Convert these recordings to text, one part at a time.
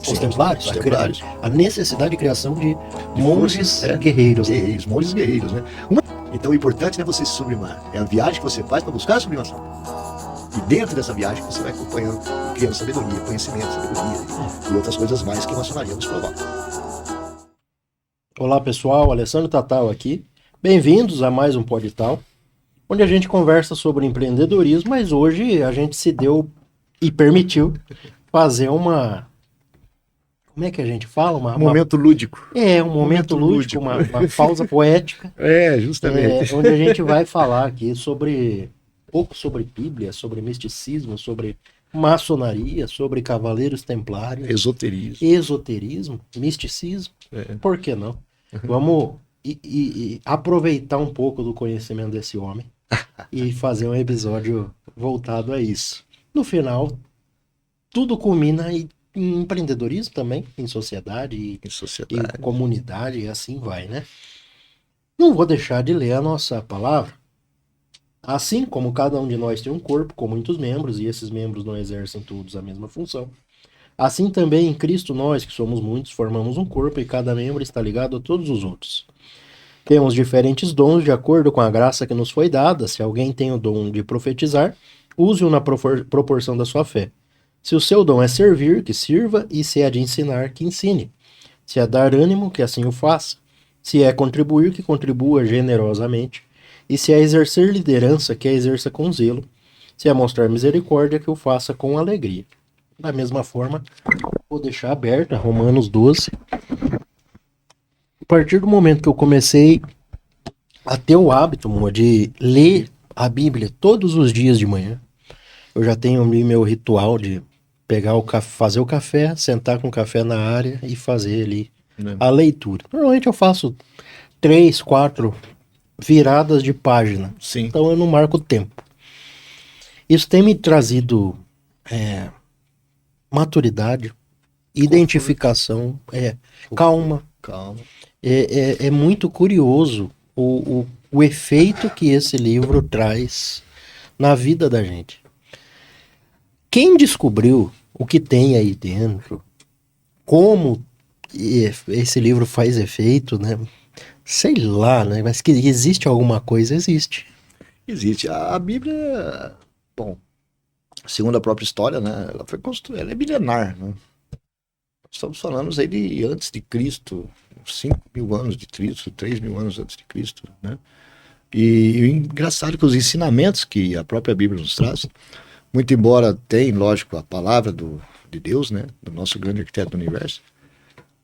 Os templários, a necessidade de criação de monges guerreiros. Monges guerreiros, né? Então o importante não é você se sublimar, é a viagem que você faz para buscar a sublimação. E dentro dessa viagem você vai acompanhando, criando sabedoria, conhecimento, sabedoria e outras coisas mais que a maçonaria nos provoca. Olá pessoal, Alessandro Tatal aqui. Bem-vindos a mais um Podital, onde a gente conversa sobre empreendedorismo, mas hoje a gente se deu e permitiu fazer uma... Como é que a gente fala? Momento lúdico. Um momento lúdico, uma pausa poética. Justamente. Onde a gente vai falar aqui pouco sobre Bíblia, sobre misticismo, sobre maçonaria, sobre cavaleiros templários. Esoterismo, misticismo. Por que não? Vamos aproveitar um pouco do conhecimento desse homem e fazer um episódio voltado a isso. No final, tudo culmina em empreendedorismo também, em sociedade e comunidade, e assim vai, né? Não vou deixar de ler a nossa palavra. Assim como cada um de nós tem um corpo com muitos membros, e esses membros não exercem todos a mesma função, assim também em Cristo nós, que somos muitos, formamos um corpo e cada membro está ligado a todos os outros. Temos diferentes dons de acordo com a graça que nos foi dada. Se alguém tem o dom de profetizar, use-o na proporção da sua fé. Se o seu dom é servir, que sirva, e se é de ensinar, que ensine. Se é dar ânimo, que assim o faça. Se é contribuir, que contribua generosamente. E se é exercer liderança, que a exerça com zelo. Se é mostrar misericórdia, que o faça com alegria. Da mesma forma, vou deixar aberta Romanos 12. A partir do momento que eu comecei a ter o hábito, de ler a Bíblia todos os dias de manhã, eu já tenho ali meu ritual de pegar fazer o café, sentar com o café na área e fazer ali a leitura. Normalmente eu faço 3, 4 viradas de página. Sim. Então eu não marco o tempo. Isso tem me trazido maturidade, identificação, calma. É muito curioso o efeito que esse livro traz na vida da gente. Quem descobriu o que tem aí dentro, como esse livro faz efeito, né? Sei lá, né? Mas que existe alguma coisa, existe. Existe. A Bíblia, bom, segundo a própria história, né? Ela foi construída, ela é milenar, né? Estamos falando aí de antes de Cristo, 5.000 anos de Cristo, 3.000 anos antes de Cristo, né? E o engraçado é que os ensinamentos que a própria Bíblia nos traz, muito embora tem, lógico, a palavra de Deus, né? Do nosso grande arquiteto do universo,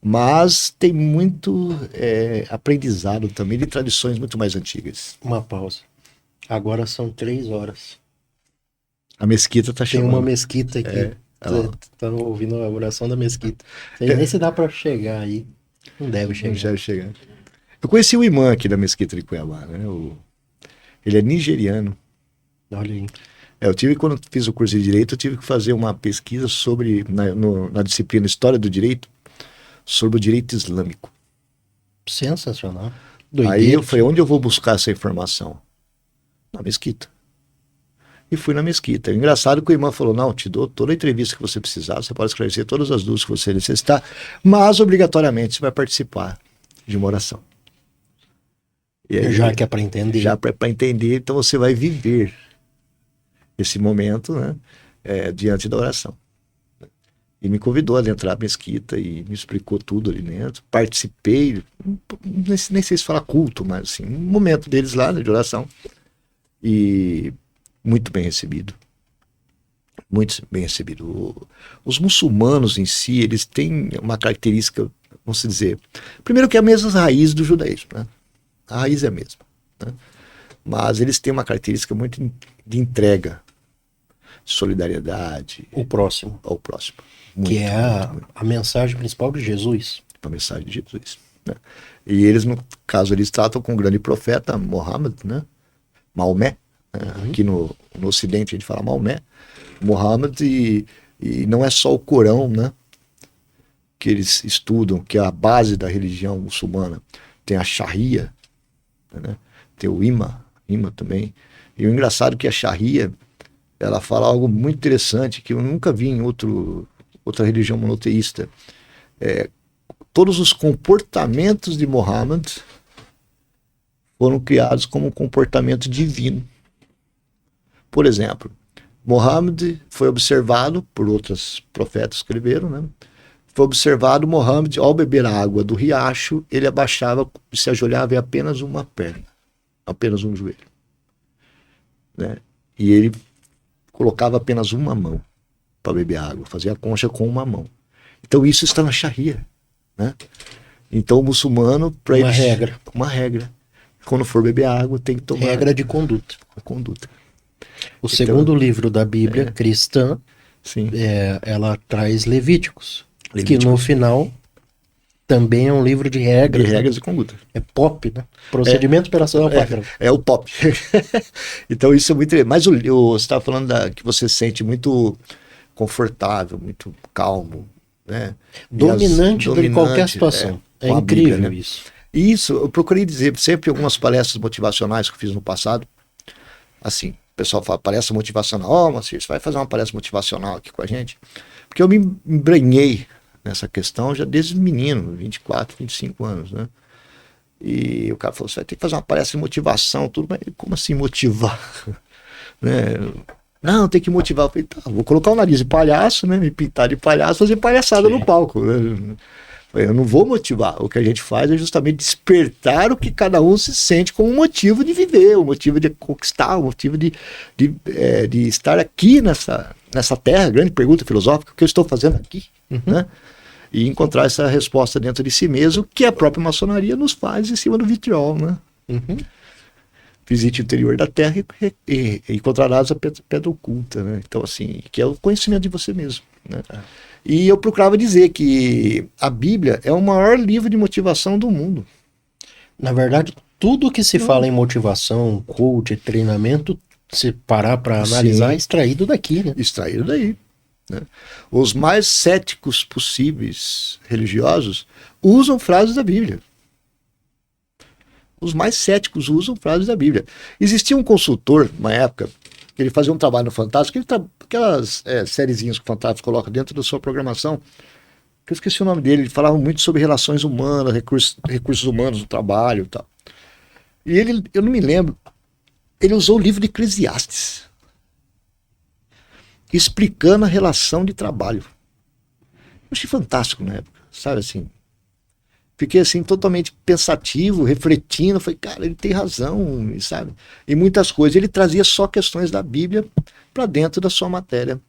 mas tem muito aprendizado também de tradições muito mais antigas. Uma pausa. Agora são 3 horas. A mesquita tá chamando. Tem uma mesquita aqui. Tá ouvindo a oração da mesquita. Sei nem se dá pra chegar aí. Não deve chegar. Não deve chegar. Eu conheci o imã aqui da mesquita de Cuiabá, né? Ele é nigeriano. Olha aí. Quando fiz o curso de Direito, eu tive que fazer uma pesquisa sobre, na disciplina História do Direito, sobre o direito islâmico. Sensacional. Aí eu falei, onde eu vou buscar essa informação? Na mesquita. E fui na mesquita. Engraçado que o imã falou, não, te dou toda a entrevista que você precisar, você pode esclarecer todas as dúvidas que você necessitar, mas obrigatoriamente você vai participar de uma oração. E aí, já que é para entender. Já para entender, então você vai viver esse momento, né, diante da oração. E me convidou a entrar na mesquita e me explicou tudo ali dentro. Participei, nem sei se fala culto, mas assim, um momento deles lá, né, de oração. E muito bem recebido. Muito bem recebido. Os muçulmanos em si, eles têm uma característica, vamos dizer, primeiro que é a mesma raiz do judaísmo, né? A raiz é a mesma, né? Mas eles têm uma característica muito de entrega, solidariedade. Ao próximo. Muito, que é a mensagem principal de Jesus. A mensagem de Jesus, né? E eles, no caso, eles tratam com o grande profeta Muhammad, né? Maomé. Aqui no Ocidente a gente fala Maomé, Muhammad, e não é só o Corão, né, que eles estudam, que é a base da religião muçulmana. Tem a Sharia, né, tem o Imã também. E o engraçado é que a Sharia ela fala algo muito interessante que eu nunca vi em outra religião monoteísta. Todos os comportamentos de Muhammad foram criados como um comportamento divino. Por exemplo, Muhammad foi observado, por outros profetas que escreveram, né? Foi observado Muhammad, ao beber a água do riacho, ele abaixava, se ajoelhava em apenas uma perna, apenas um joelho. Né? E ele colocava apenas uma mão para beber água, fazia a concha com uma mão. Então isso está na Sharia. Né? Então o muçulmano, para ele... Uma regra. Quando for beber água, tem que tomar... Regra de conduta. Conduta. O segundo livro da Bíblia cristã, sim. Ela traz Levíticos, que no final também é um livro de regras. De regras de conduta. É POP, né? Procedimento operacional padrão. É o POP. Então isso é muito... Mas você estava falando que você se sente muito confortável, muito calmo, né? Dominante de qualquer situação. É incrível Bíblia, né? isso. Isso, eu procurei dizer sempre em algumas palestras motivacionais que eu fiz no passado, assim, o pessoal fala, palestra motivacional, Macir, você vai fazer uma palestra motivacional aqui com a gente? Porque eu me embrenhei nessa questão já desde menino, 24, 25 anos, né? E o cara falou, você vai ter que fazer uma palestra de motivação, tudo, mas como assim motivar? Né? Não, tem que motivar. Eu falei, tá, vou colocar o nariz de palhaço, né? Me pintar de palhaço, fazer palhaçada no palco, né? Eu não vou motivar. O que a gente faz é justamente despertar o que cada um se sente como um motivo de viver, um motivo de conquistar, um motivo de estar aqui nessa terra. Grande pergunta filosófica, o que eu estou fazendo aqui? Né? E encontrar essa resposta dentro de si mesmo, que a própria maçonaria nos faz em cima do vitriol. Né? Visite o interior da terra e encontrarás a pedra oculta. Né? Então, assim, que é o conhecimento de você mesmo. Né? E eu procurava dizer que a Bíblia é o maior livro de motivação do mundo. Na verdade, tudo que se fala em motivação, coach, treinamento, se parar para analisar, é extraído daqui, né? Extraído daí. Né? Os mais céticos possíveis religiosos usam frases da Bíblia. Os mais céticos usam frases da Bíblia. Existia um consultor, uma época, que ele fazia um trabalho no Fantástico, aquelas sériezinhas que o Fantástico coloca dentro da sua programação, que eu esqueci o nome dele, ele falava muito sobre relações humanas, recursos humanos no trabalho e tal. E ele, eu não me lembro, ele usou o livro de Eclesiastes, explicando a relação de trabalho. Eu achei fantástico na época, sabe assim. Fiquei assim totalmente pensativo, refletindo, falei, cara, ele tem razão, sabe? E muitas coisas, ele trazia só questões da Bíblia para dentro da sua matéria,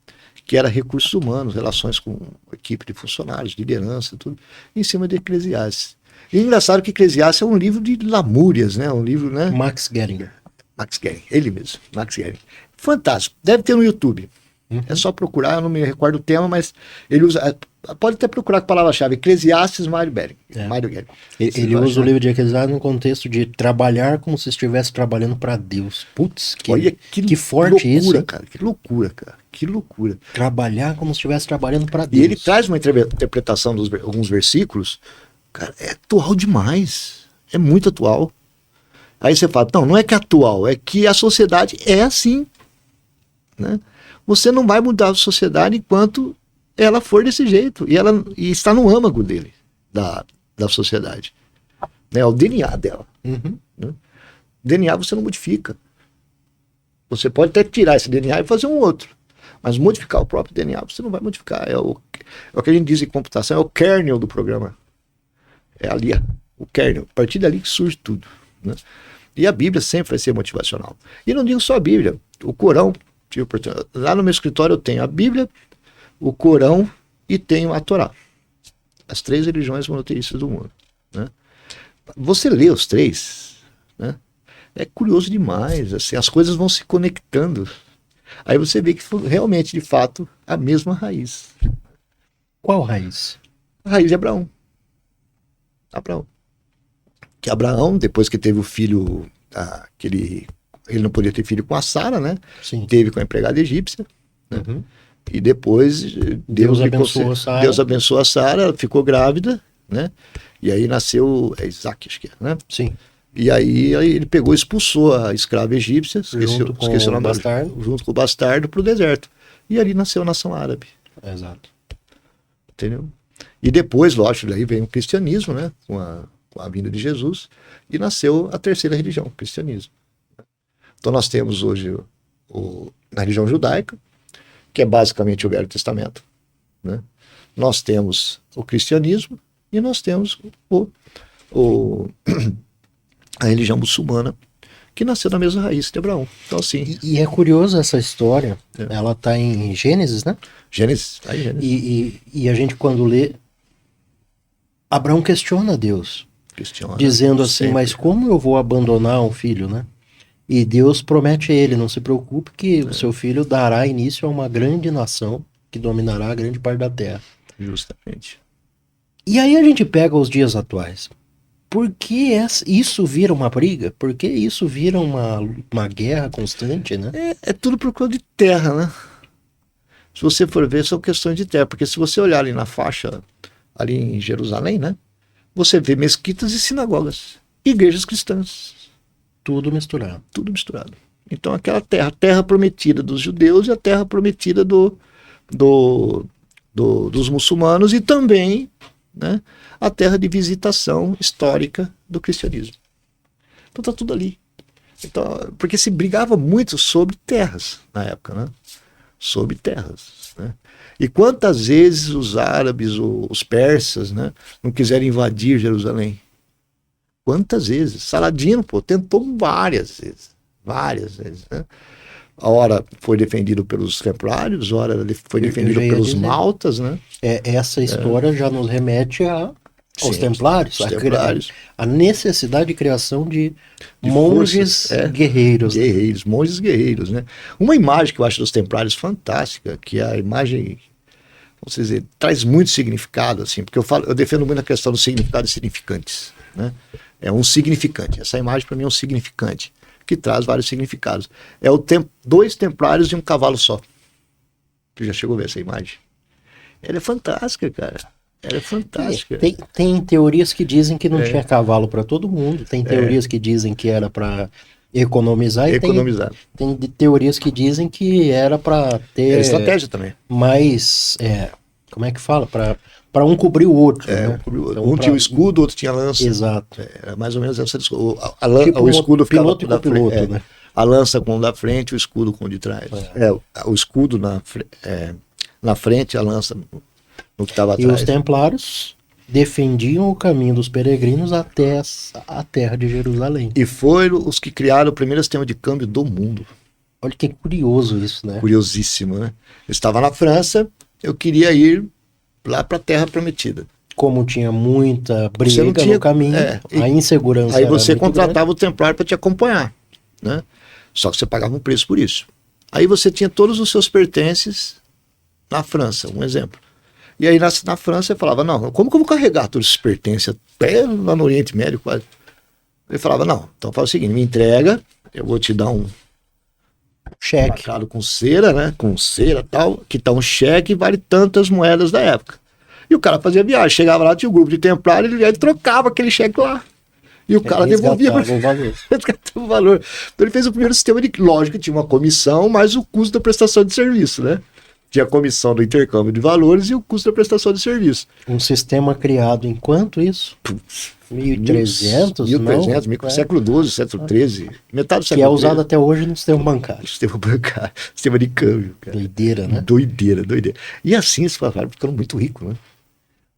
que era recursos humanos, relações com equipe de funcionários, liderança, tudo, em cima de Eclesiastes. E engraçado que Eclesiastes é um livro de lamúrias, né? Um livro, né? Max Geringer, ele mesmo, Max Geringer. Fantástico, deve ter no YouTube. É só procurar, eu não me recordo o tema, mas ele usa... Pode até procurar com a palavra-chave, Eclesiastes Mário Geringer. Ele usa o livro de Eclesiastes no contexto de trabalhar como se estivesse trabalhando para Deus. Putz, que forte loucura, isso. Cara, que loucura. Trabalhar como se estivesse trabalhando para Deus. E ele traz uma interpretação de alguns versículos, cara, é atual demais. É muito atual. Aí você fala, não é que é atual, é que a sociedade é assim. Né? Você não vai mudar a sociedade enquanto ela for desse jeito. E está no âmago dele, da sociedade. É o DNA dela. Né? O DNA você não modifica. Você pode até tirar esse DNA e fazer um outro. Mas modificar o próprio DNA você não vai modificar. É o que a gente diz em computação, é o kernel do programa. É ali, o kernel. A partir dali que surge tudo. Né? E a Bíblia sempre vai ser motivacional. E não digo só a Bíblia. O Corão. Lá no meu escritório eu tenho a Bíblia, o Corão e tenho a Torá. As 3 religiões monoteístas do mundo. Né? Você lê os 3, né? É curioso demais. Assim, as coisas vão se conectando. Aí você vê que realmente, de fato, a mesma raiz. Qual raiz? A raiz de Abraão. Que Abraão, depois que teve o filho, ele não podia ter filho com a Sara, né? Sim. Teve com a empregada egípcia. Né? E depois Deus abençoou a Sara, ela ficou grávida, né? E aí nasceu Isaac, acho que é, né? Sim. E aí ele pegou e expulsou a escrava egípcia, esqueci o nome, junto com o bastardo, para o deserto. E ali nasceu a nação árabe. Exato. Entendeu? E depois, lógico, daí vem o cristianismo, né? Com a vinda de Jesus, e nasceu a terceira religião, o cristianismo. Então nós temos hoje na religião judaica, que é basicamente o Velho Testamento, né? Nós temos o cristianismo e nós temos a religião muçulmana, que nasceu da mesma raiz de Abraão. Então, assim, e é curioso essa história, ela está em Gênesis, né? Gênesis, tá em Gênesis. E a gente, quando lê, Abraão questiona Deus, dizendo assim, sempre. Mas como eu vou abandonar um filho, né? E Deus promete a ele, não se preocupe que o seu filho dará início a uma grande nação que dominará a grande parte da terra. Justamente. E aí a gente pega os dias atuais. Por que isso vira uma briga? Por que isso vira uma guerra constante, né? É tudo por conta de terra, né? Se você for ver, são questões de terra. Porque se você olhar ali na faixa, ali em Jerusalém, né? Você vê mesquitas e sinagogas. Igrejas cristãs. Tudo misturado. Tudo misturado. Então aquela terra, a terra prometida dos judeus e a terra prometida dos muçulmanos e também, né, a terra de visitação histórica do cristianismo. Então tá tudo ali. Então, porque se brigava muito sobre terras na época, né? Sobre terras, né? E quantas vezes os árabes, os persas, né, não quiseram invadir Jerusalém? Quantas vezes? Saladino, tentou várias vezes, né? A hora foi defendido pelos templários, a hora foi defendido pelos maltas, né? Essa história já nos remete aos templários, a necessidade de criação de monges forças, guerreiros. Monges guerreiros, né? Uma imagem que eu acho dos templários fantástica, que é a imagem, vamos dizer, traz muito significado, assim, porque eu defendo muito a questão do significado e significantes, né? É um significante. Essa imagem para mim é um significante, que traz vários significados. É dois templários e um cavalo só. Você já chegou a ver essa imagem? Ela é fantástica, cara. Ela é fantástica. Tem teorias que dizem que não tinha cavalo para todo mundo. Tem teorias que dizem que era para economizar. E tem teorias que dizem que era para ter... estratégia também. Mais... como é que fala? Para um cobrir o outro. Né? Então, tinha o escudo, o outro tinha a lança. Exato. Era mais ou menos essa discussão. O escudo ficava piloto e copiloto, né? A lança com o da frente, o escudo com o de trás. O escudo na frente, a lança no que estava atrás. E os templários defendiam o caminho dos peregrinos até a terra de Jerusalém. E foram os que criaram o primeiro sistema de câmbio do mundo. Olha que curioso isso, né? Curiosíssimo, né? Eu estava na França, eu queria ir lá para a Terra Prometida. Como tinha muita briga no caminho, a insegurança. Aí você contratava o templário para te acompanhar, né? Só que você pagava um preço por isso. Aí você tinha todos os seus pertences na França, um exemplo. E aí na França você falava, não, como que eu vou carregar todos esses pertences até lá no Oriente Médio quase? Ele falava, não, então faz o seguinte, me entrega, eu vou te dar um cheque marcado com cera, né? Com cera e tal, que tá um cheque e vale tantas moedas da época. E o cara fazia viagem, chegava lá, tinha um grupo de templários, ele trocava aquele cheque lá. E o cara devolvia o valor. Então ele fez o primeiro sistema de... Lógico que tinha uma comissão, mais o custo da prestação de serviço, né? Tinha a comissão do intercâmbio de valores e o custo da prestação de serviço. Um sistema criado em quanto isso? 1300? 1300, século XII, século XIII, metade do século XIII. Que é usado até hoje no sistema bancário. Sistema bancário, sistema de câmbio. Cara. Doideira, né? Doideira. E assim eles ficaram ficando muito ricos, né?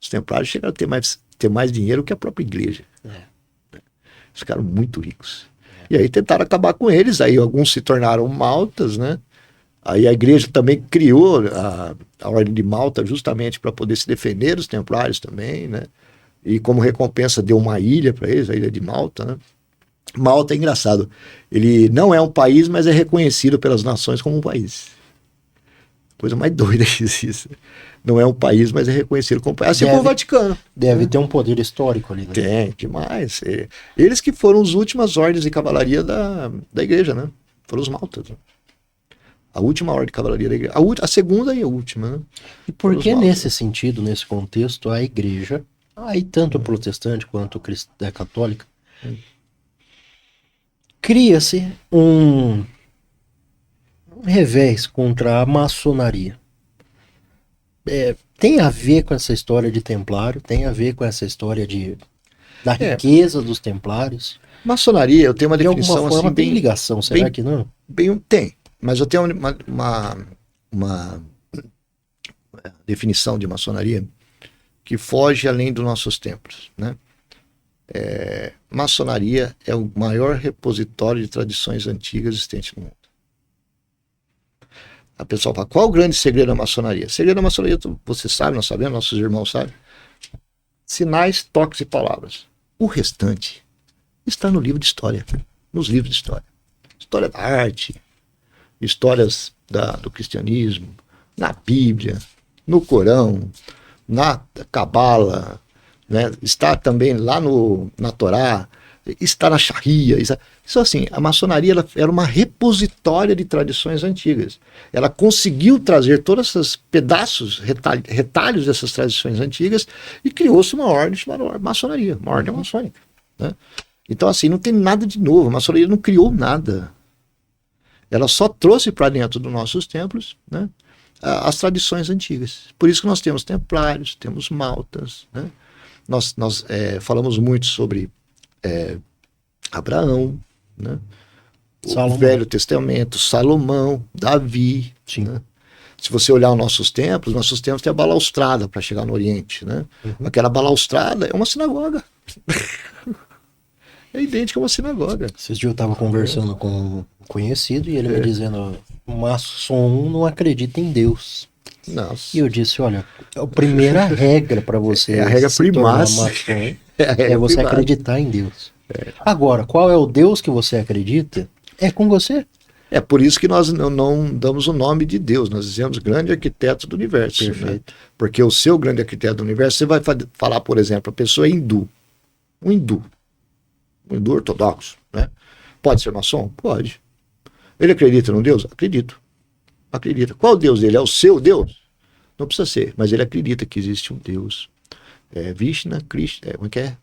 Os templários chegaram a ter mais dinheiro que a própria igreja. Eles ficaram muito ricos. E aí tentaram acabar com eles, aí alguns se tornaram maltas, né? Aí a igreja também criou a Ordem de Malta justamente para poder se defender dos templários também, né? E como recompensa deu uma ilha para eles, a ilha de Malta, né? Malta é engraçado. Ele não é um país, mas é reconhecido pelas nações como um país. Coisa mais doida que existe. Não é um país, mas é reconhecido como um país. Assim como o Vaticano. Deve ter um poder histórico ali. Né? Tem, demais. Eles que foram as últimas ordens de cavalaria da igreja, né? Foram os maltas. Né? A última ordem de cavalaria da igreja. A segunda e a última, né? E por que nesse sentido, nesse contexto, a igreja, aí tanto protestante quanto católica, cria-se um revés contra a maçonaria. Tem a ver com essa história de templário, tem a ver com essa história da riqueza dos templários. Maçonaria, eu tenho uma definição de alguma forma, assim, tem ligação, será que não? Tem, mas eu tenho uma definição de maçonaria que foge além dos nossos templos, né? Maçonaria é o maior repositório de tradições antigas existentes no mundo. A pessoa fala, qual o grande segredo da maçonaria? O segredo da maçonaria, você sabe, nós sabemos, nossos irmãos sabem. Sinais, toques e palavras. O restante está no livro de história, nos livros de história. História da arte, histórias do cristianismo, na Bíblia, no Corão, na Cabala, né? Está também lá na Torá, está na Sharia. Isso assim, a maçonaria era uma repositória de tradições antigas. Ela conseguiu trazer todos esses pedaços, retalhos dessas tradições antigas e criou-se uma ordem chamada maçonaria, uma ordem maçônica, né? Então assim, não tem nada de novo, a maçonaria não criou nada. Ela só trouxe para dentro dos nossos templos, né, as tradições antigas. Por isso que nós temos templários, temos maltas, né? Nós falamos muito sobre Abraão, né? O Velho Testamento, Salomão, Davi. Né? Se você olhar os nossos templos têm a balaustrada para chegar no Oriente, né? Aquela balaustrada é uma sinagoga. É idêntica a uma sinagoga. Esses dias eu estava conversando com um conhecido e ele me dizendo, o maçom não acredita em Deus. Nossa. E eu disse, olha, a primeira regra para você a regra primácia. Maçom é você acreditar em Deus. Agora, qual é o Deus que você acredita? É com você. É por isso que nós não damos o nome de Deus, nós dizemos grande arquiteto do universo. Perfeito. Né? Porque o seu grande arquiteto do universo, você vai falar, por exemplo, a pessoa é hindu. Um hindu ortodoxo, né? Pode ser maçom? Pode. Ele acredita num Deus? Acredita. Qual Deus dele? É o seu Deus? Não precisa ser, mas ele acredita que existe um Deus. Vishnu, Krishna, como é que é?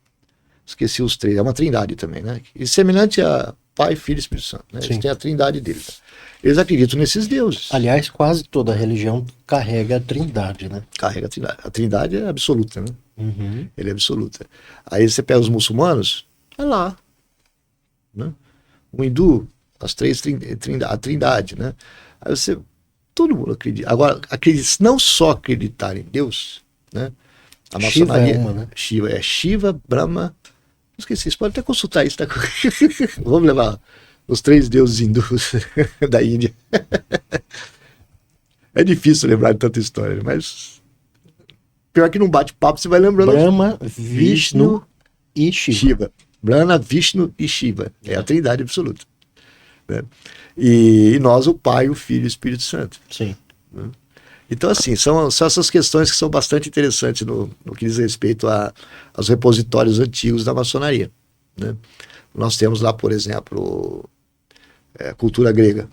Esqueci os três, é uma trindade também, né? E semelhante a Pai, Filho e Espírito Santo, né? Eles têm a trindade deles. Né? Eles acreditam nesses deuses. Aliás, quase toda religião carrega a trindade, né? Carrega a trindade. A trindade é absoluta, né? Uhum. Ele é absoluta. Aí você pega os muçulmanos, é lá. Né? O hindu, as três a trindade, né? Aí todo mundo acredita. Agora, não só acreditar em Deus, né? A maçonaria, Shiva é uma, né? Shiva, Brahma, esqueci, vocês podem até consultar isso. Tá? Vamos levar os 3 deuses hindus da Índia. É difícil lembrar de tanta história, mas pior que num bate-papo você vai lembrando. Brahma, Vishnu e Shiva. Brahma, Vishnu e Shiva. É a trindade absoluta. Né? E nós, o Pai, o Filho e o Espírito Santo. Sim. Né? Então, assim, são essas questões que são bastante interessantes no que diz respeito aos repositórios antigos da maçonaria. Né? Nós temos lá, por exemplo, a cultura grega.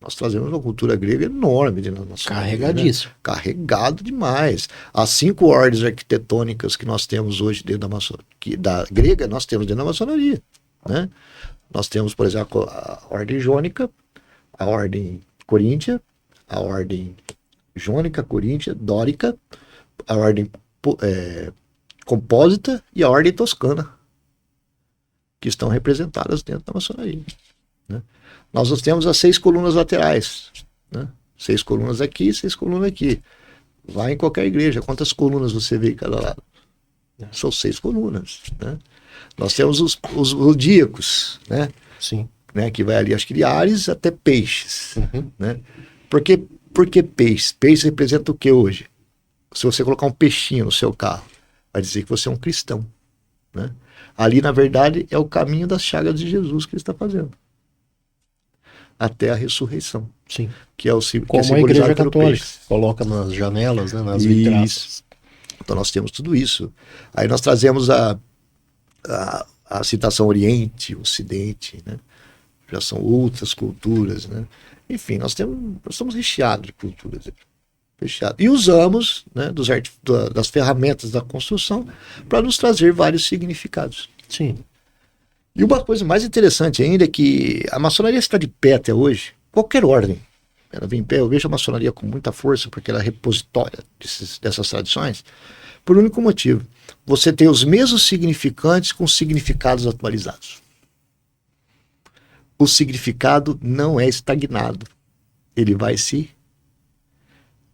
Nós trazemos uma cultura grega enorme dentro da maçonaria. Carregadíssimo. Né? Carregado demais. As 5 ordens arquitetônicas que nós temos hoje dentro da grega, nós temos dentro da maçonaria. Né? Nós temos, por exemplo, a ordem jônica, a ordem coríntia, a ordem jônica, coríntia, dórica, a ordem compósita e a ordem toscana, que estão representadas dentro da maçonaria. Né? Nós temos as 6 colunas laterais, né? 6 colunas aqui, 6 colunas aqui. Vai em qualquer igreja, quantas colunas você vê em cada lado? São 6 colunas. Né? Nós temos os zodíacos, né? Sim. Né? Que vai ali, acho que de Áries até Peixes. Uhum. Né? Por que Peixes? Peixes representa o que hoje? Se você colocar um peixinho no seu carro, vai dizer que você é um cristão. Né? Ali, na verdade, é o caminho das chagas de Jesus que ele está fazendo. Até a ressurreição. Sim. Que é o como a Igreja Católica. Coloca nas janelas, né, nas vitraças. Então nós temos tudo isso. Aí nós trazemos a citação Oriente, Ocidente, né? Já são outras culturas, né? Enfim, nós estamos recheados de culturas. Fechado. E usamos, né, das ferramentas da construção para nos trazer vários significados. Sim. E uma coisa mais interessante ainda é que a maçonaria está de pé até hoje, qualquer ordem. Ela vem em pé, eu vejo a maçonaria com muita força, porque ela é repositória dessas tradições, por um único motivo. Você tem os mesmos significantes com significados atualizados. O significado não é estagnado. Ele vai se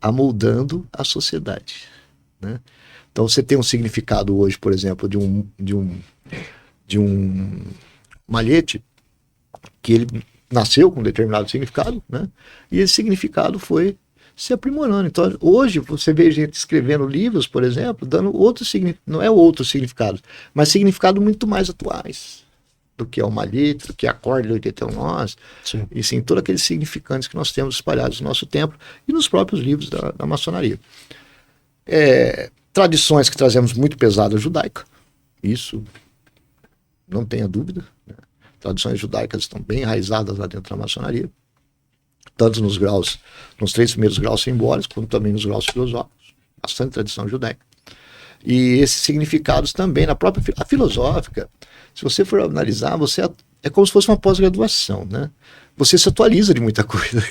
amoldando à sociedade, né? Então você tem um significado hoje, por exemplo, de um malhete que ele nasceu com um determinado significado, né? E esse significado foi se aprimorando. Então, hoje você vê gente escrevendo livros, por exemplo, dando outro significado, não é outro significado, mas significado muito mais atuais do que é o malhete, do que é a corda de 81 nós, e sim, todos aqueles significantes que nós temos espalhados no nosso templo e nos próprios livros da maçonaria. Tradições que trazemos muito pesada judaica, isso não tenha dúvida, né? Tradições judaicas estão bem enraizadas lá dentro da maçonaria, tanto nos graus, nos 3 primeiros graus simbólicos, como também nos graus filosóficos, bastante tradição judaica. E esses significados também, na própria a filosófica, se você for analisar, é como se fosse uma pós-graduação, né? Você se atualiza de muita coisa.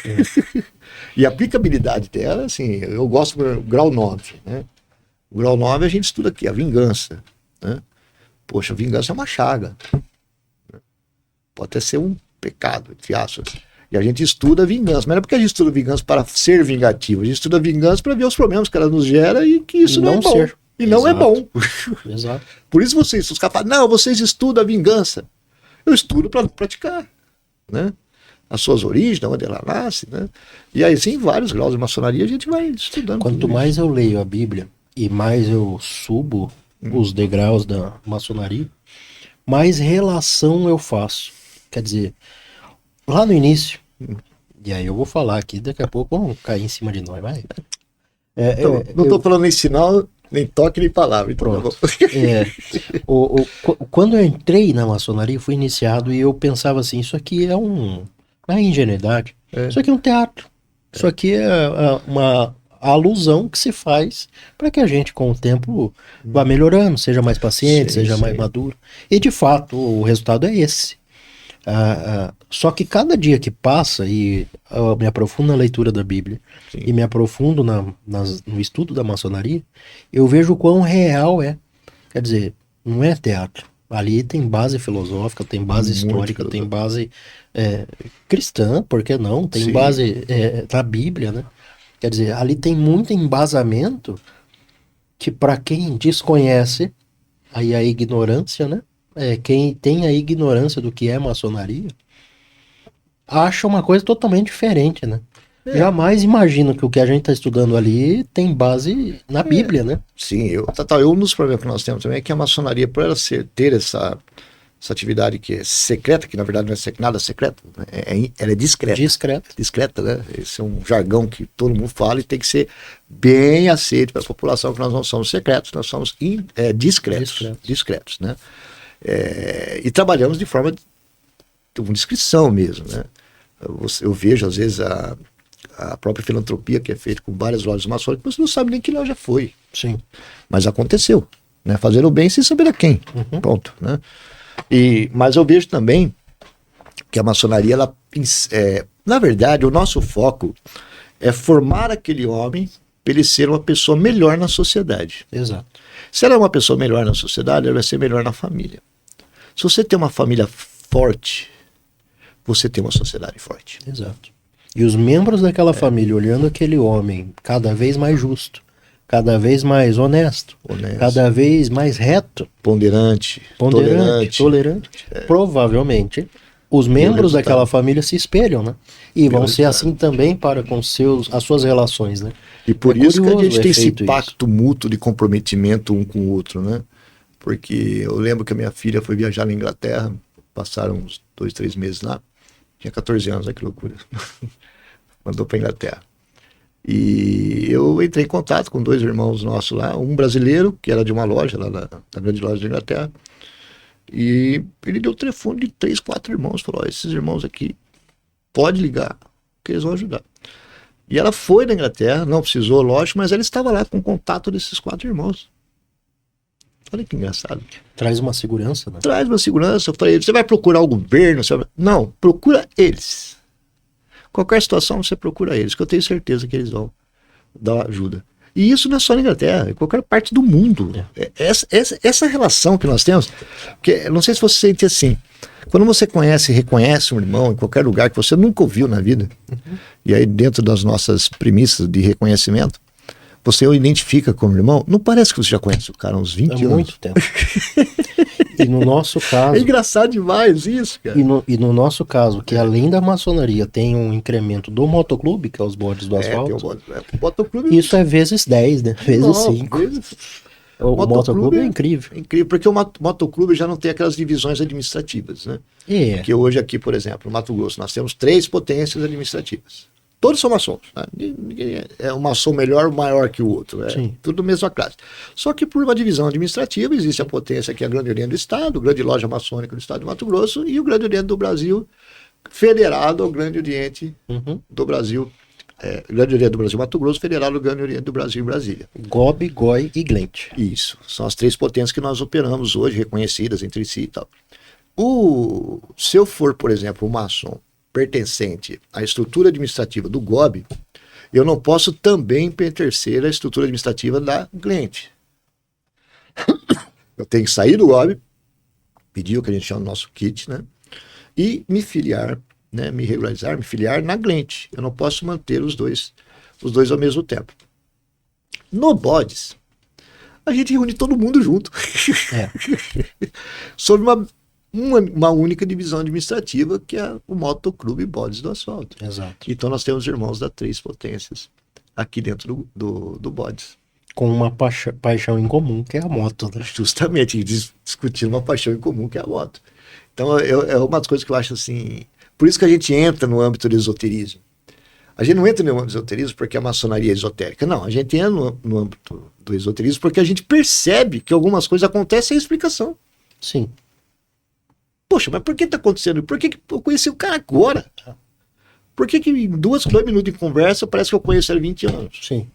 E a aplicabilidade dela, assim, eu gosto do grau 9, né? O grau 9 a gente estuda aqui, a vingança, né? Poxa, a vingança é uma chaga. Pode até ser um pecado, entre aspas. E a gente estuda a vingança. Mas não é porque a gente estuda a vingança para ser vingativo. A gente estuda a vingança para ver os problemas que ela nos gera e que isso não é bom. Ser. E não é bom. Exato. Por isso os caras falam, não, vocês estudam a vingança. Eu estudo para praticar, né? As suas origens, de onde ela nasce, né? E aí, sim, em vários graus de maçonaria a gente vai estudando. Quanto mais eu leio a Bíblia e mais eu subo os degraus da maçonaria, mais relação eu faço. Quer dizer, lá no início, e aí eu vou falar aqui, daqui a pouco vão cair em cima de nós, vai. Não estou falando nem sinal, nem toque, nem palavra. Então pronto. Quando eu entrei na maçonaria, fui iniciado e eu pensava assim, isso aqui é não é ingenuidade, isso aqui é um teatro. Isso aqui é uma alusão que se faz para que a gente, com o tempo, vá melhorando, seja mais paciente, seja mais maduro. E, de fato, o resultado é esse. Só que cada dia que passa, e eu me aprofundo na leitura da Bíblia, e me aprofundo no estudo da maçonaria, eu vejo o quão real é. Quer dizer, não é teatro. Ali tem base filosófica, tem base histórica, tem base cristã, por que não? Tem base da Bíblia, né? Quer dizer, ali tem muito embasamento que, para quem desconhece, aí a ignorância, né? Quem tem a ignorância do que é maçonaria, acha uma coisa totalmente diferente, né? Jamais imagino que o que a gente está estudando ali tem base na Bíblia, né? Sim, um dos problemas que nós temos também é que a maçonaria, por ela ter essa atividade que é secreta, que na verdade não é nada secreto, ela é discreta. Discreta, né? Esse é um jargão que todo mundo fala e tem que ser bem aceito pela população, que nós não somos secretos, nós somos discretos, né? E trabalhamos de forma com discrição mesmo, né? Eu vejo às vezes a própria filantropia que é feita com várias lojas maçônicas, você não sabe nem que loja foi. Sim. Mas aconteceu, né? Fazer o bem sem saber a quem. Pronto, né? Mas eu vejo também que a maçonaria, na verdade, o nosso foco é formar aquele homem para ele ser uma pessoa melhor na sociedade. Exato. Se ela é uma pessoa melhor na sociedade, ela vai ser melhor na família. Se você tem uma família forte, você tem uma sociedade forte. Exato. E os membros daquela família olhando aquele homem cada vez mais justo, cada vez mais honesto, cada vez mais reto, ponderante, tolerante. Provavelmente os membros daquela família se espelham, né? E vão ser assim também para com as suas relações, né? E por isso que a gente tem esse pacto mútuo de comprometimento um com o outro, né? Porque eu lembro que a minha filha foi viajar na Inglaterra, passaram uns 2, 3 meses lá, tinha 14 anos, que loucura. Mandou para Inglaterra. E eu entrei em contato com 2 irmãos nossos lá, um brasileiro, que era de uma loja, lá na grande loja da Inglaterra, e ele deu o telefone de 3, 4 irmãos, falou, esses irmãos aqui, pode ligar, que eles vão ajudar. E ela foi na Inglaterra, não precisou, lógico, mas ela estava lá com contato desses 4 irmãos. Olha que engraçado. Traz uma segurança, né? Traz uma segurança. Eu falei, você vai procurar o governo? Não, procura eles. Qualquer situação você procura eles, que eu tenho certeza que eles vão dar ajuda. E isso não é só na Inglaterra, em qualquer parte do mundo. Essa relação que nós temos, porque não sei se você sente assim, quando você conhece e reconhece um irmão em qualquer lugar que você nunca ouviu na vida, e aí dentro das nossas premissas de reconhecimento, você o identifica como irmão, não parece que você já conhece o cara há uns 20 anos. Há muito tempo. E no nosso caso... É engraçado demais isso, cara. E no nosso caso, que além da maçonaria tem um incremento do motoclube, que é os bodes do asfalto, o motoclube... Isso é vezes 10, né? Vezes 5. O motoclube é incrível. É incrível, porque o motoclube já não tem aquelas divisões administrativas, né? Porque hoje aqui, por exemplo, no Mato Grosso, nós temos 3 potências administrativas. Todos são maçons. Né? Ninguém é um maçom melhor ou maior que o outro. Tudo mesma classe. Só que por uma divisão administrativa existe a potência que é a Grande Oriente do Estado, a Grande Loja Maçônica do Estado de Mato Grosso e o Grande Oriente do Brasil, federado ao Grande Oriente do Brasil. Grande Oriente do Brasil Mato Grosso, federado ao Grande Oriente do Brasil em Brasília. GOB, GOI e Glente. Isso. São as 3 potências que nós operamos hoje, reconhecidas entre si e tal. Se eu for, por exemplo, um maçom pertencente à estrutura administrativa do GOB, eu não posso também pertencer à estrutura administrativa da Glente. Eu tenho que sair do GOB, pedir o que a gente chama do nosso kit, né? E me filiar, né? Me regularizar, me filiar na Glente. Eu não posso manter os dois ao mesmo tempo. No BODES, a gente reúne todo mundo junto. Sobre uma única divisão administrativa, que é o Motoclube Bodes do Asfalto. Exato. Então nós temos irmãos das 3 potências aqui dentro do Bodes. Com uma paixão em comum, que é a moto. Né? Justamente, discutindo uma paixão em comum, que é a moto. Então é uma das coisas que eu acho assim... Por isso que a gente entra no âmbito do esoterismo. A gente não entra no âmbito do esoterismo porque a maçonaria é esotérica. Não, a gente entra no âmbito do esoterismo porque a gente percebe que algumas coisas acontecem sem explicação. Sim. Poxa, mas por que está acontecendo? Por que eu conheci o cara agora? Por que em 2 minutos de conversa parece que eu conheço ele há 20 anos? Sim.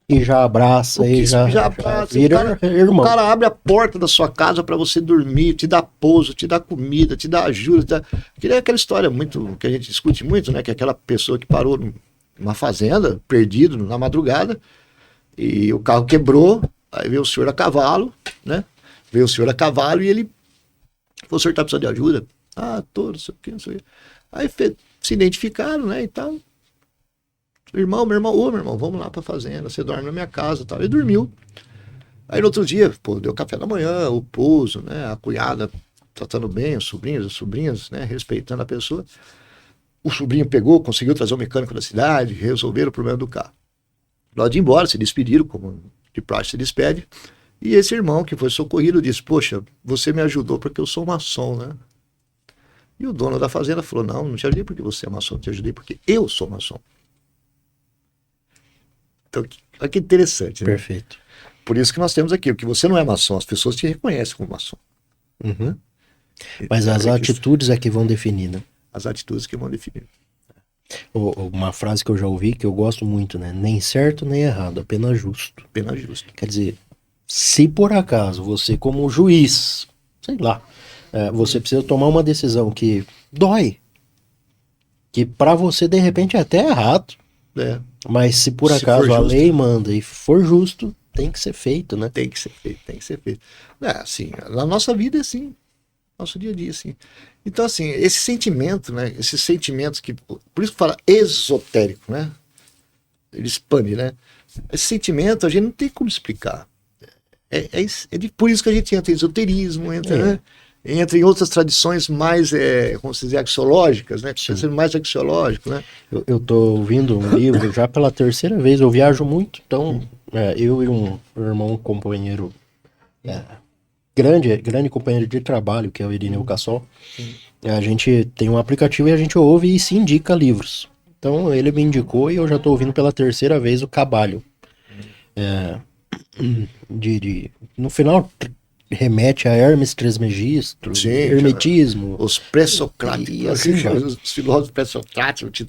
E já abraça, e já abraça. Vira o cara abre a porta da sua casa para você dormir, te dá pouso, te dá comida, te dá ajuda. Que é aquela história muito que a gente discute muito, né? Que é aquela pessoa que parou numa fazenda, perdido na madrugada, e o carro quebrou, aí veio o senhor a cavalo, né? Veio o senhor a cavalo e ele... O senhor está precisando de ajuda? Tô, não sei o que, não sei o que. Aí se identificaram, né, e tal. Meu irmão, vamos lá pra fazenda, você dorme na minha casa e tal. Ele dormiu. Aí no outro dia, deu café da manhã, o pouso, né, a cunhada tratando bem, os sobrinhos, as sobrinhas, né, respeitando a pessoa. O sobrinho conseguiu trazer o mecânico da cidade, resolveram o problema do carro. Na hora de ir embora, se despediram, como de praxe se despede. E esse irmão que foi socorrido disse, poxa, você me ajudou porque eu sou maçom, né? E o dono da fazenda falou, não te ajudei porque você é maçom, te ajudei porque eu sou maçom. Então, olha que interessante, né? Perfeito. Por isso que nós temos aqui, porque você não é maçom, as pessoas te reconhecem como maçom. Uhum. Mas as atitudes é que vão definir, né? As atitudes que vão definir. Uma frase que eu já ouvi, que eu gosto muito, né? Nem certo, nem errado, apenas justo. Apenas justo. Quer dizer... Se por acaso você, como juiz, sei lá, você precisa tomar uma decisão que dói, que pra você de repente é até errado, mas se por acaso a lei manda e for justo, tem que ser feito, né? Tem que ser feito. Assim, na nossa vida é assim, nosso dia a dia assim. Então assim, esse sentimento, né? Esses sentimentos que, por isso que fala esotérico, né? Ele expande, né? Esse sentimento a gente não tem como explicar. Por isso que a gente entra em esoterismo, entra em outras tradições mais, como se diz, axiológicas, né? Sendo mais axiológico, né? Eu tô ouvindo um livro já pela 3ª vez, eu viajo muito, então eu e um irmão companheiro, grande companheiro de trabalho, que é o Irineu Cassol, a gente tem um aplicativo e a gente ouve e se indica livros. Então ele me indicou e eu já tô ouvindo pela 3ª vez o Cabalho. No final, remete a Hermes Trismegisto, Sim, hermetismo. Os pré-socráticos, assim, os filósofos pré-socráticos.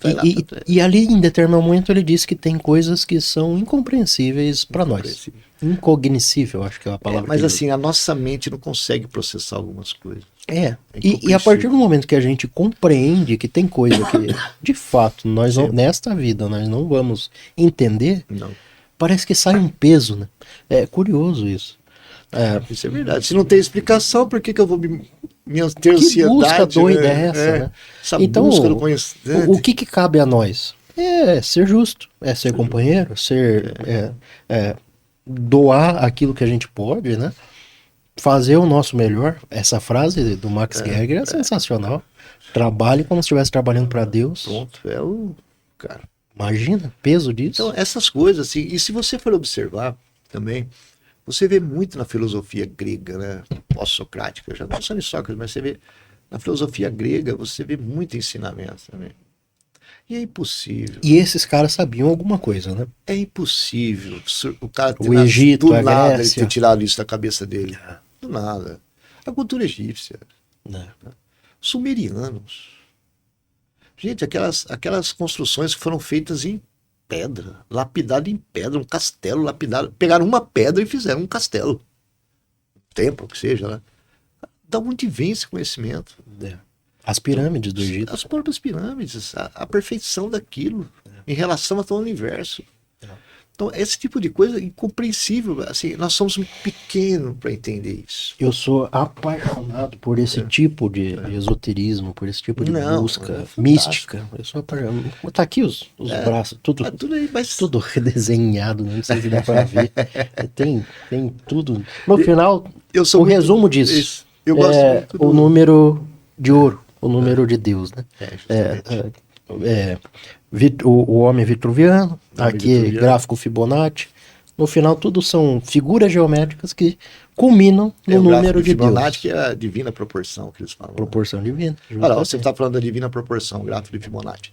E ali, em determinado momento, ele diz que tem coisas que são incompreensíveis para nós. Incognoscível, acho que é a palavra. Mas assim, a nossa mente não consegue processar algumas coisas. E a partir do momento que a gente compreende que tem coisa que, de fato, nós não, nesta vida, nós não vamos entender, parece que sai um peso, né? É curioso isso. Isso é verdade. Se não tem explicação, por que eu vou ter ansiedade? Que busca doida é essa, né? Essa então, busca do conhecimento. O que cabe a nós? É ser justo, é ser companheiro, doar aquilo que a gente pode, né? Fazer o nosso melhor. Essa frase do Max Gregor é sensacional. Trabalhe como se estivesse trabalhando para Deus. Pronto, cara. Imagina, peso disso. Então, essas coisas, assim, e se você for observar também, você vê muito na filosofia grega, né? Pós-socrática, já não só em Sócrates, mas você vê na filosofia grega, você vê muito ensinamento também. E é impossível. E esses caras sabiam alguma coisa, né? É impossível o cara o Egito, do a nada Grécia. ele ter tirado isso da cabeça dele. Do nada. A cultura egípcia. Sumerianos. Gente, aquelas construções que foram feitas em pedra, lapidado em pedra, um castelo lapidado. Pegaram uma pedra e fizeram um castelo. Um templo, que seja, né? Da onde vem esse conhecimento? As pirâmides do Egito. As próprias pirâmides, a perfeição daquilo em relação a todo o universo. Então, esse tipo de coisa é incompreensível. Assim, nós somos muito pequenos para entender isso. Eu sou apaixonado por esse tipo de esoterismo, por esse tipo de busca mística. Eu sou apaixonado. Tá aqui os braços, tudo aí, tudo redesenhado, não sei se dá para ver. Tem tudo. No final, o resumo disso eu gosto muito o número de ouro, o número de Deus, né? O homem vitruviano, aqui gráfico Fibonacci. No final, tudo são figuras geométricas que culminam no número de Deus. Fibonacci, que é a divina proporção que eles falam. Proporção divina. Olha, você está falando da divina proporção, o gráfico de Fibonacci.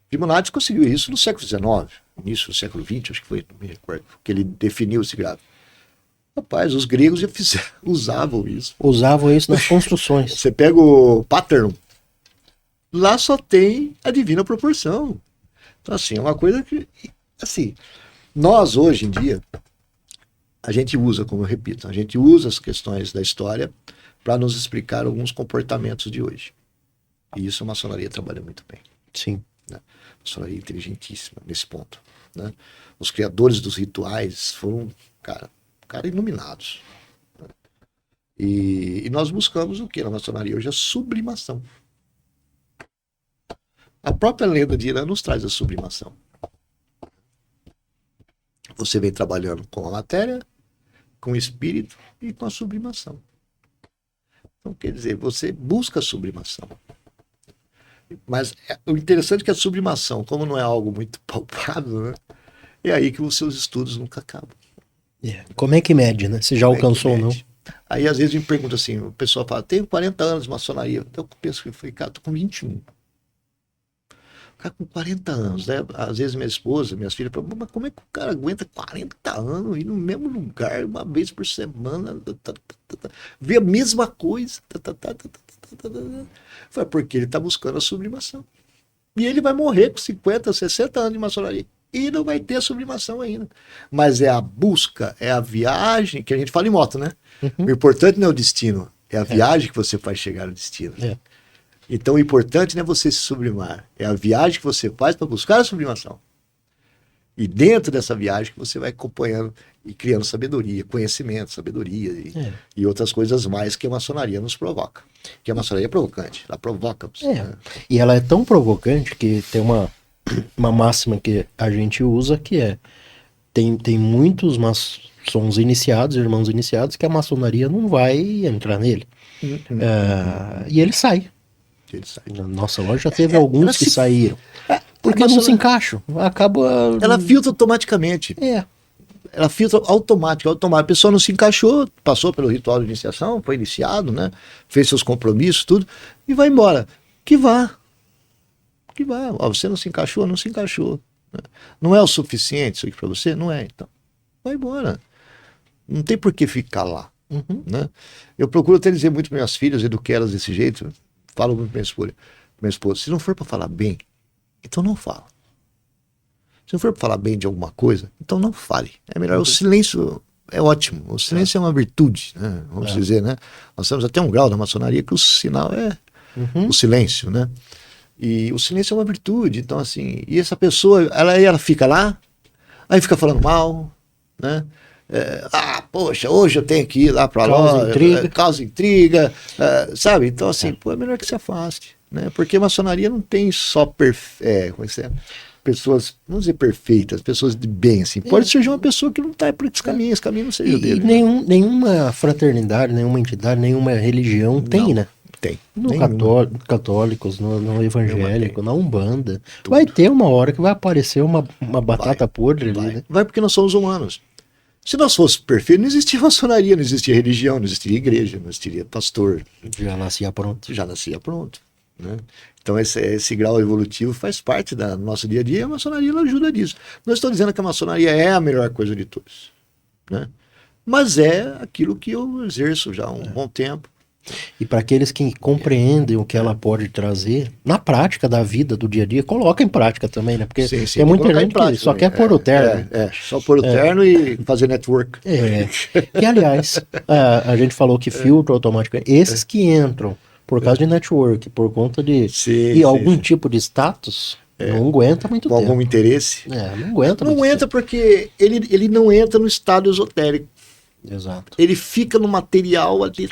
Fibonacci conseguiu isso no século XIX, início do século XX, acho que foi, não me recordo, que ele definiu esse gráfico. Rapaz, os gregos já usavam isso. Usavam isso nas construções. Você pega o Paterno, lá só tem a divina proporção. Então, assim, é uma coisa que, assim, nós hoje em dia, a gente usa, como eu repito, a gente usa as questões da história para nos explicar alguns comportamentos de hoje. E isso a maçonaria trabalha muito bem. Sim. Né? A maçonaria é inteligentíssima nesse ponto. Né? Os criadores dos rituais foram, cara iluminados. Né? E nós buscamos o que na maçonaria hoje? A sublimação. A própria lenda de Irã nos traz a sublimação. Você vem trabalhando com a matéria, com o espírito e com a sublimação. Então, quer dizer, você busca a sublimação. Mas o interessante é que a sublimação, como não é algo muito palpável, né, é aí que os seus estudos nunca acabam. Como é que mede, né? Se já alcançou ou não. Aí, às vezes, me pergunta assim, o pessoal fala, tenho 40 anos de maçonaria. Então, eu penso que falei, cara, tô com 21. Cara, com 40 anos, né? Às vezes minha esposa, minhas filhas falam, mas como é que o cara aguenta 40 anos ir no mesmo lugar, uma vez por semana, ver a mesma coisa? Foi porque ele está buscando a sublimação. E ele vai morrer com 50, 60 anos de maçonaria. E não vai ter a sublimação ainda. Mas é a busca, é a viagem, que a gente fala em moto, né? O importante não é o destino, é a viagem que você faz chegar ao destino. Então o importante não é você se sublimar, é a viagem que você faz para buscar a sublimação. E dentro dessa viagem que você vai acompanhando e criando sabedoria, conhecimento, sabedoria e outras coisas mais que a maçonaria nos provoca. Porque a maçonaria é provocante, ela provoca. Né? E ela é tão provocante que tem uma máxima que a gente usa que tem muitos maçons iniciados, irmãos iniciados, que a maçonaria não vai entrar nele. E ele sai. Na nossa loja já teve alguns que saíram. Porque não se encaixam. Acaba. Ela filtra automaticamente. Ela filtra automático. A pessoa não se encaixou, passou pelo ritual de iniciação, foi iniciado, né? Fez seus compromissos, tudo, e vai embora. Que vá. Ó, você não se encaixou, não se encaixou. Né? Não é o suficiente isso aqui para você? Não é, então. Vai embora. Não tem por que ficar lá. Né? Eu procuro até dizer muito para minhas filhas, eduquei elas desse jeito, falo muito para minha esposa, se não for para falar bem, então não fala. Se não for para falar bem de alguma coisa, então não fale. É melhor, o silêncio é ótimo, o silêncio é uma virtude, né? Vamos dizer, né? Nós temos até um grau na maçonaria que o sinal é o silêncio, né? E o silêncio é uma virtude, então assim, e essa pessoa, ela fica lá, aí fica falando mal, né? Poxa, hoje eu tenho que ir lá para lá, causa intriga, sabe? Então assim, pô, é melhor que se afaste, né? Porque a maçonaria não tem só pessoas, vamos dizer perfeitas, pessoas de bem, assim. Pode surgir uma pessoa que não está por esse caminho não seja dele. E nenhuma fraternidade, nenhuma entidade, nenhuma religião tem, né? Tem. No católicos, no evangélico, na Umbanda. Tudo. Vai ter uma hora que vai aparecer uma batata podre ali, né? Vai porque nós somos humanos. Se nós fôssemos perfeitos, não existia maçonaria, não existia religião, não existiria igreja, não existiria pastor. Já nascia pronto. Já nascia pronto. Né? Então esse grau evolutivo faz parte do nosso dia a dia e a maçonaria ajuda nisso. Não estou dizendo que a maçonaria é a melhor coisa de todos. Né? Mas é aquilo que eu exerço já há um bom tempo. E para aqueles que compreendem o que ela pode trazer, na prática da vida, do dia a dia, coloca em prática também, né? Porque sim, tem muita gente que só quer pôr o terno. Só pôr o terno e fazer network. E aliás, a gente falou que filtro automático, esses que entram por causa de network, por conta de algum tipo de status, não aguenta muito tempo. Com algum interesse. Não aguenta muito tempo. Não entra porque ele não entra no estado esotérico. Exato. Ele fica no material ali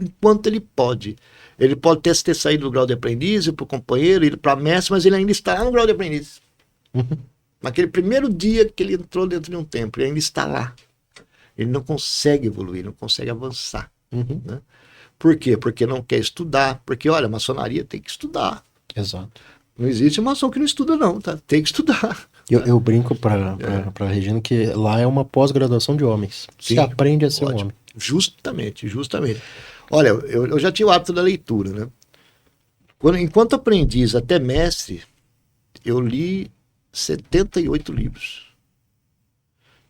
enquanto ele pode. Ele pode ter saído do grau de aprendiz, ir para o companheiro, ir para mestre, mas ele ainda está lá no grau de aprendiz. Naquele primeiro dia que ele entrou dentro de um templo, ele ainda está lá. Ele não consegue evoluir, não consegue avançar. Né? Por quê? Porque não quer estudar. Porque, olha, a maçonaria tem que estudar. Exato. Não existe maçom que não estuda, não, tá? Tem que estudar. Eu brinco para a Regina que lá é uma pós-graduação de homens. Sim, você aprende a ser um homem. Justamente. Olha, eu já tinha o hábito da leitura, né? Enquanto aprendiz até mestre, eu li 78 livros.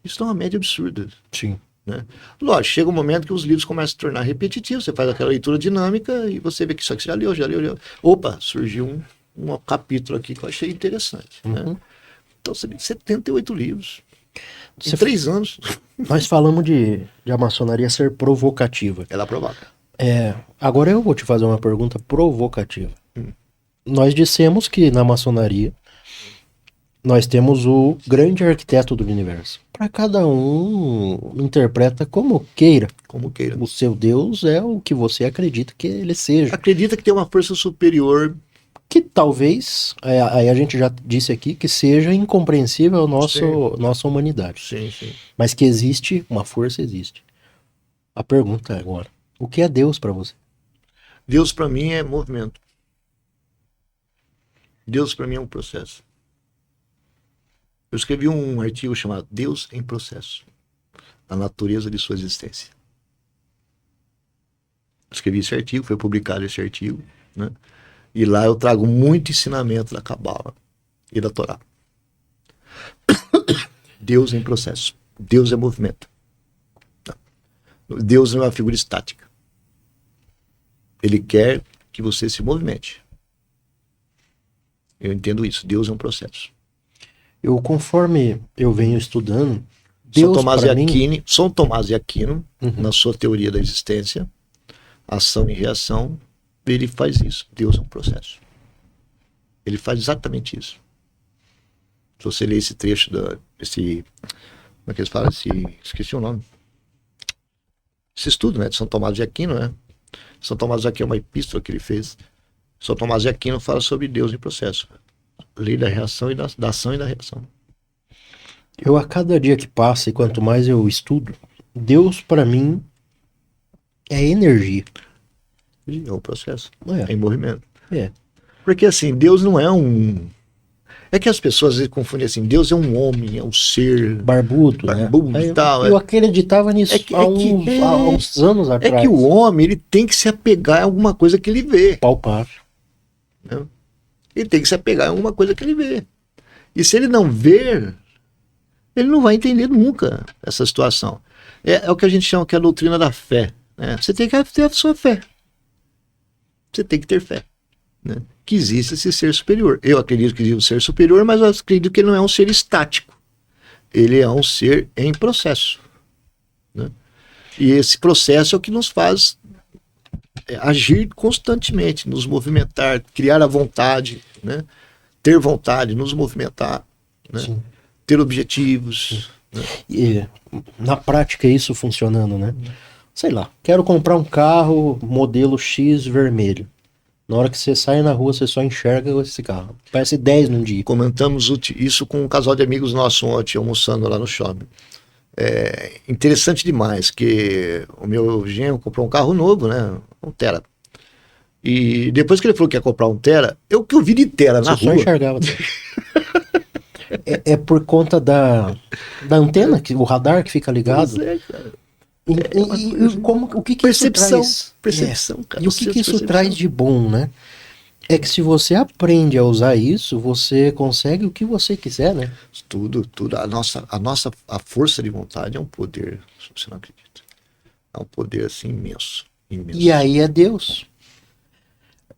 Isso é uma média absurda. Sim. Né? Lógico, chega um momento que os livros começam a se tornar repetitivos, você faz aquela leitura dinâmica e você vê que isso aqui você já leu. Opa, surgiu um capítulo aqui que eu achei interessante. Né? Então você lê 78 livros. Em 3 anos. Nós falamos de a maçonaria ser provocativa. Ela provoca. Agora eu vou te fazer uma pergunta provocativa. Nós dissemos que na maçonaria nós temos o grande arquiteto do universo. Para cada um interpreta como queira. Como queira. O seu Deus é o que você acredita que ele seja. Acredita que tem uma força superior. Que talvez, aí a gente já disse aqui, que seja incompreensível a nossa humanidade. Sim. Mas que existe, uma força existe. A pergunta é agora, o que é Deus para você? Deus para mim é movimento. Deus para mim é um processo. Eu escrevi um artigo chamado Deus em Processo. A natureza de sua existência. Eu escrevi esse artigo, foi publicado esse artigo, né? E lá eu trago muito ensinamento da Cabala e da Torá. Deus em processo. Deus é movimento. Deus não é uma figura estática. Ele quer que você se movimente. Eu entendo isso. Deus é um processo. Conforme eu venho estudando, Deus São Tomás de Aquino, na sua teoria da existência, ação e reação, ele faz isso. Deus é um processo. Ele faz exatamente isso. Se você ler esse trecho como é que eles falam? Esqueci o nome. Esse estudo, né, de São Tomás de Aquino, né? São Tomás de Aquino é uma epístola que ele fez. São Tomás de Aquino fala sobre Deus em processo. Lei da reação e da ação e da reação. A cada dia que passa, e quanto mais eu estudo, Deus para mim é energia. É um processo. É em movimento. É. Porque assim, Deus não é um... É que as pessoas às vezes confundem assim, Deus é um homem, é um ser... Barbudo, né? E tal. Eu acreditava nisso há uns anos atrás. É que o homem, ele tem que se apegar a alguma coisa que ele vê. Palpável. Né? Ele tem que se apegar a alguma coisa que ele vê. E se ele não ver, Ele não vai entender nunca essa situação. É o que a gente chama que é a doutrina da fé. Né? Você tem que ter a sua fé. Você tem que ter fé. Né? Que existe esse ser superior. Eu acredito que existe um ser superior, mas eu acredito que ele não é um ser estático. Ele é um ser em processo. Né? E esse processo é o que nos faz agir constantemente, nos movimentar, criar a vontade, né? Ter vontade, nos movimentar, né? Ter objetivos. Né? E na prática isso funcionando, né? Sei lá, quero comprar um carro modelo X vermelho. Na hora que você sai na rua, você só enxerga esse carro. Parece 10 num dia. Comentamos isso com um casal de amigos nossos ontem, almoçando lá no shopping. É interessante demais que o meu genro comprou um carro novo, né? Um Tera. E depois que ele falou que ia comprar um Tera, o que eu vi de Tera na rua... Só enxergava. é por conta da antena, o radar que fica ligado. Pois é, cara. O que percepção, isso traz? percepção, cara. E o que isso traz de bom, né? É que se você aprende a usar isso, você consegue o que você quiser, né? Tudo. A força de vontade é um poder, se você não acredita. É um poder assim imenso. E aí é Deus.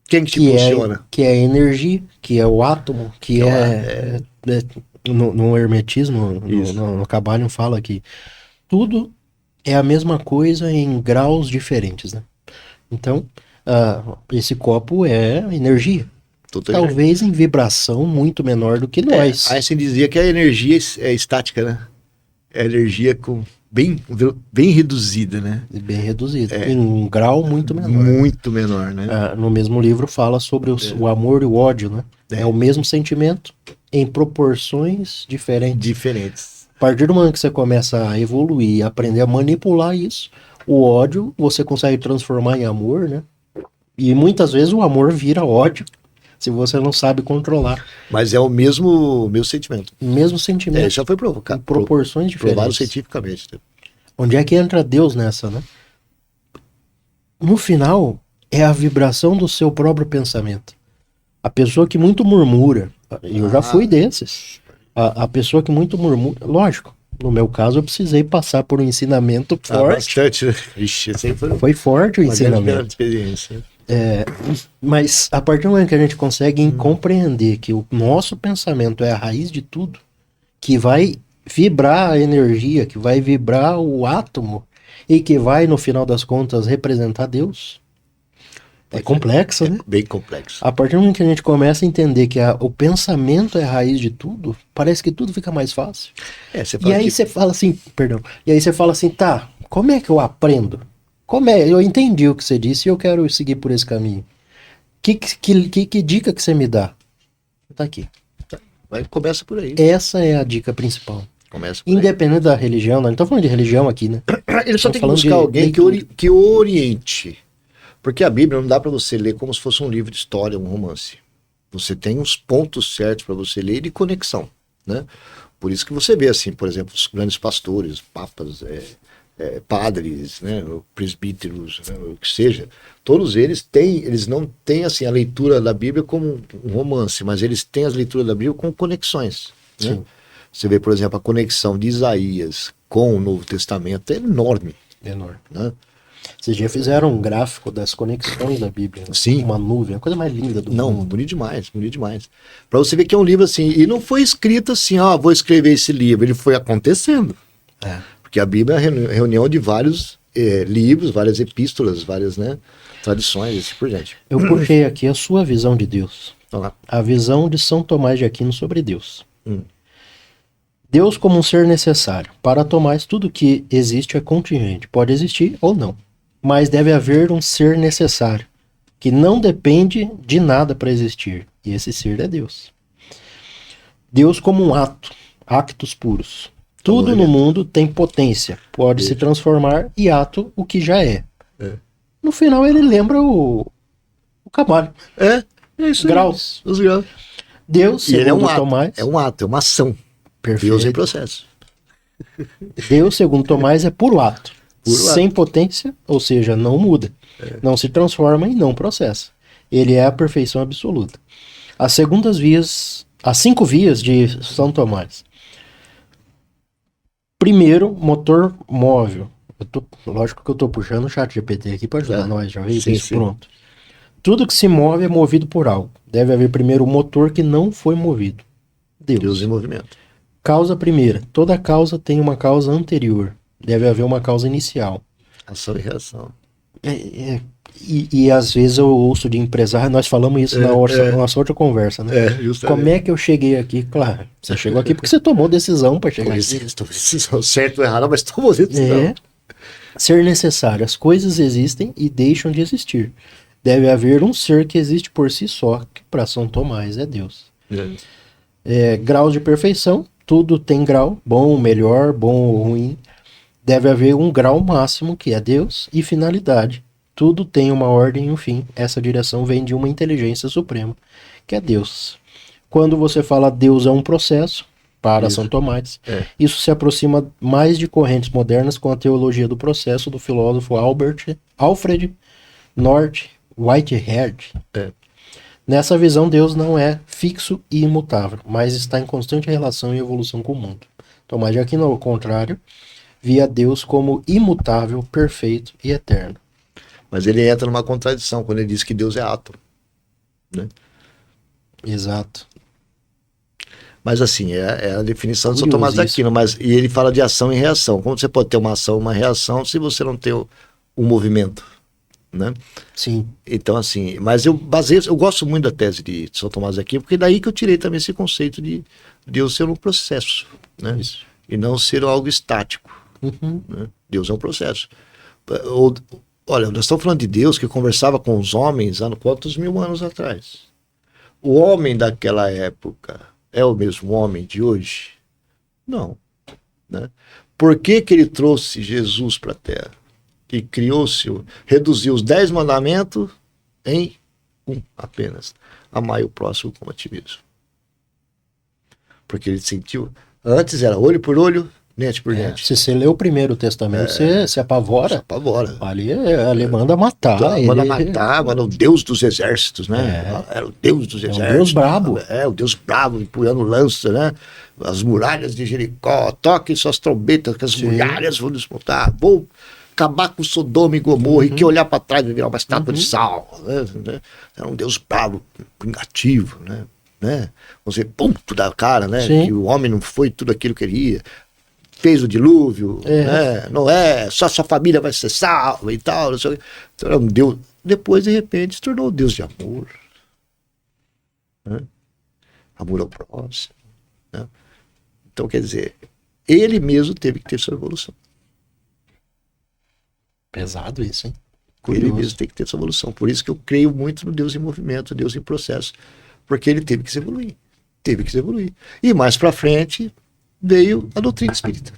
Quem que funciona? Que é a energia, que é o átomo, que no hermetismo, no Kabbalah fala que tudo é a mesma coisa em graus diferentes, né? Então, esse copo é energia. Talvez em vibração muito menor do que nós. Aí você dizia que a energia é estática, né? É energia bem reduzida, né? Bem reduzida. Em um grau muito menor. Muito menor, né? No mesmo livro fala sobre o amor e o ódio, né? É o mesmo sentimento em proporções diferentes. A partir do momento que você começa a evoluir, aprender a manipular isso, o ódio você consegue transformar em amor, né? E muitas vezes o amor vira ódio, se você não sabe controlar. Mas é o mesmo sentimento. Mesmo sentimento. Já foi provocado. Em proporções diferentes. Provado cientificamente. Onde é que entra Deus nessa, né? No final, é a vibração do seu próprio pensamento. A pessoa que muito murmura, eu já fui desses. A pessoa que muito murmura, lógico, no meu caso eu precisei passar por um ensinamento forte. Bastante. Ixi, foi forte o ensinamento. Experiência. Mas a partir do momento que a gente consegue compreender que o nosso pensamento é a raiz de tudo, que vai vibrar a energia, que vai vibrar o átomo e que vai, no final das contas, representar Deus. É complexo, né? Bem complexo. A partir do momento que a gente começa a entender que o pensamento é a raiz de tudo, parece que tudo fica mais fácil. E aí você fala assim, e aí você fala assim, tá, como é que eu aprendo? Eu entendi o que você disse e eu quero seguir por esse caminho. Que dica que você me dá? Tá aqui. Começa por aí. Essa é a dica principal. Começa por Independente da religião, não estou falando de religião aqui, né? Ele só tem que buscar alguém que oriente. Porque a Bíblia não dá para você ler como se fosse um livro de história, um romance. Você tem os pontos certos para você ler de conexão, né? Por isso que você vê, assim, por exemplo, os grandes pastores, papas, padres, né, presbíteros, né, o que seja, todos eles não têm assim, a leitura da Bíblia como um romance, mas eles têm as leituras da Bíblia com conexões. Né? Você vê, por exemplo, a conexão de Isaías com o Novo Testamento é enorme. Né? Vocês já fizeram um gráfico das conexões da Bíblia. Né? Sim. Uma nuvem, a coisa mais linda do mundo. Bonito demais. Para você ver que é um livro assim, e não foi escrito assim, vou escrever esse livro, ele foi acontecendo. Porque a Bíblia é a reunião de vários livros, várias epístolas, várias, né, tradições, assim por diante. Eu puxei aqui a sua visão de Deus. Olá. A visão de São Tomás de Aquino sobre Deus. Deus como um ser necessário. Para Tomás, tudo que existe é contingente. Pode existir ou não. Mas deve haver um ser necessário, que não depende de nada para existir. E esse ser é Deus. Deus como um actos puros. Tudo no mundo tem potência, pode se transformar e ato o que já é. No final ele lembra o Kabbalah. É isso aí. Graus. Os graus. Deus, segundo Tomás... É um ato, é uma ação. Perfeito. Deus em processo. Deus, segundo Tomás, é puro ato. Sem potência, ou seja, não muda. Não se transforma e não processa. Ele é a perfeição absoluta. As 5 vias de São Tomás. Primeiro, motor móvel. Lógico que eu tô puxando o chat GPT aqui para ajudar nós, já veio isso, pronto. Tudo que se move é movido por algo. Deve haver primeiro um motor que não foi movido. Deus em movimento. Causa primeira. Toda causa tem uma causa anterior. Deve haver uma causa inicial. Ação e reação. E às vezes eu ouço de empresário, nós falamos isso na nossa outra conversa, né? Como é que eu cheguei aqui? Claro, você chegou aqui porque você tomou decisão para chegar aqui. Decisão certo ou errado, mas tomou decisão. Ser necessário. As coisas existem e deixam de existir. Deve haver um ser que existe por si só, que para São Tomás é Deus. Grau de perfeição. Tudo tem grau, bom, melhor, bom ou ruim. Deve haver um grau máximo, que é Deus, e finalidade. Tudo tem uma ordem e um fim. Essa direção vem de uma inteligência suprema, que é Deus. Quando você fala Deus é um processo, para São Tomás, isso se aproxima mais de correntes modernas com a teologia do processo do filósofo Alfred North Whitehead. Nessa visão, Deus não é fixo e imutável, mas está em constante relação e evolução com o mundo. Tomás de Aquino, ao contrário, via Deus como imutável, perfeito e eterno. Mas ele entra numa contradição quando ele diz que Deus é átomo, né? Exato. Mas assim, é a definição de São Tomás de Aquino, e ele fala de ação e reação. Como você pode ter uma ação, uma reação, se você não tem um movimento, né? Sim. Então assim, mas eu gosto muito da tese de São Tomás de Aquino, porque daí que eu tirei também esse conceito de Deus ser um processo, né? Isso. E não ser algo estático. Né? Deus é um processo. Olha, nós estamos falando de Deus que conversava com os homens há quantos mil anos atrás. O homem daquela época é o mesmo homem de hoje? Não. Né? Por que ele trouxe Jesus para a Terra? Que reduziu os 10 mandamentos em um apenas. Amai o próximo como a ti mesmo. Porque ele sentiu... Antes era olho por olho, dente por dente. Se você lê o Primeiro Testamento, você se apavora. Se apavora. Ali manda matar. Manda matar, manda o Deus dos exércitos, né? Era o Deus dos exércitos. O Deus brabo. O Deus brabo, empunhando lança, né? As muralhas de Jericó, toquem suas trombetas, que as muralhas vão disputar. Vou acabar com Sodoma e Gomorra, e que olhar para trás e virar uma estátua de sal. Né? Era um Deus brabo, vingativo, né? Você, ponto da cara, né? Sim. Que o homem não foi tudo aquilo que queria. Fez o dilúvio, né? Noé, só sua família vai ser salva e tal. Não sei o que. Então era um Deus. Depois, de repente, se tornou um Deus de amor. Né? Amor ao próximo. Né? Então, quer dizer, ele mesmo teve que ter sua evolução. Pesado isso, hein? Curioso. Ele mesmo tem que ter sua evolução. Por isso que eu creio muito no Deus em movimento, Deus em processo. Porque ele teve que se evoluir. Teve que se evoluir. E mais pra frente veio a doutrina espírita,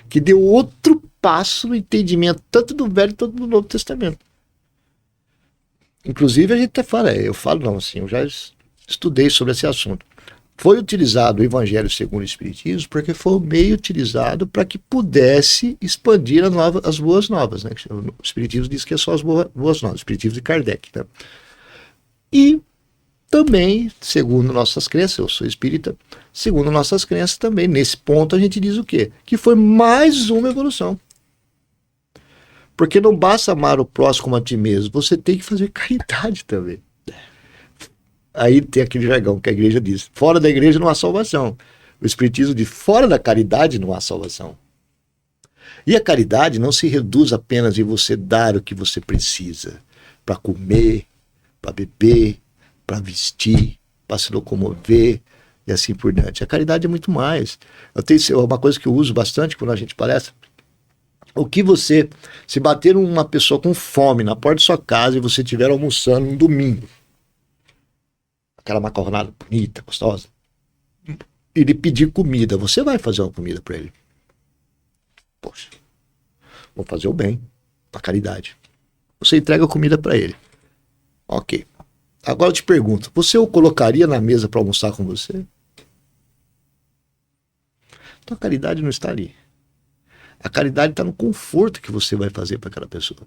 que deu outro passo no entendimento tanto do Velho quanto do Novo Testamento. Inclusive a gente até fala, eu já estudei sobre esse assunto. Foi utilizado o Evangelho segundo o Espiritismo porque foi o meio utilizado para que pudesse expandir as boas novas, né? O Espiritismo diz que é só as boas novas, o Espiritismo de Kardec, né? E também, segundo nossas crenças, eu sou espírita, segundo nossas crenças também, nesse ponto a gente diz o quê? Que foi mais uma evolução. Porque não basta amar o próximo como a ti mesmo, você tem que fazer caridade também. Aí tem aquele jargão que a igreja diz, fora da igreja não há salvação. O espiritismo diz, fora da caridade não há salvação. E a caridade não se reduz apenas em você dar o que você precisa, para comer, para beber, para vestir, para se locomover e assim por diante. A caridade é muito mais. Uma coisa que eu uso bastante quando a gente palestra. O que você, se bater uma pessoa com fome na porta da sua casa e você estiver almoçando um domingo, aquela macarronada bonita, gostosa, e ele pedir comida, você vai fazer uma comida para ele? Poxa, vou fazer o bem, a caridade. Você entrega a comida para ele. Ok. Agora eu te pergunto, você o colocaria na mesa para almoçar com você? Então a caridade não está ali. A caridade está no conforto que você vai fazer para aquela pessoa.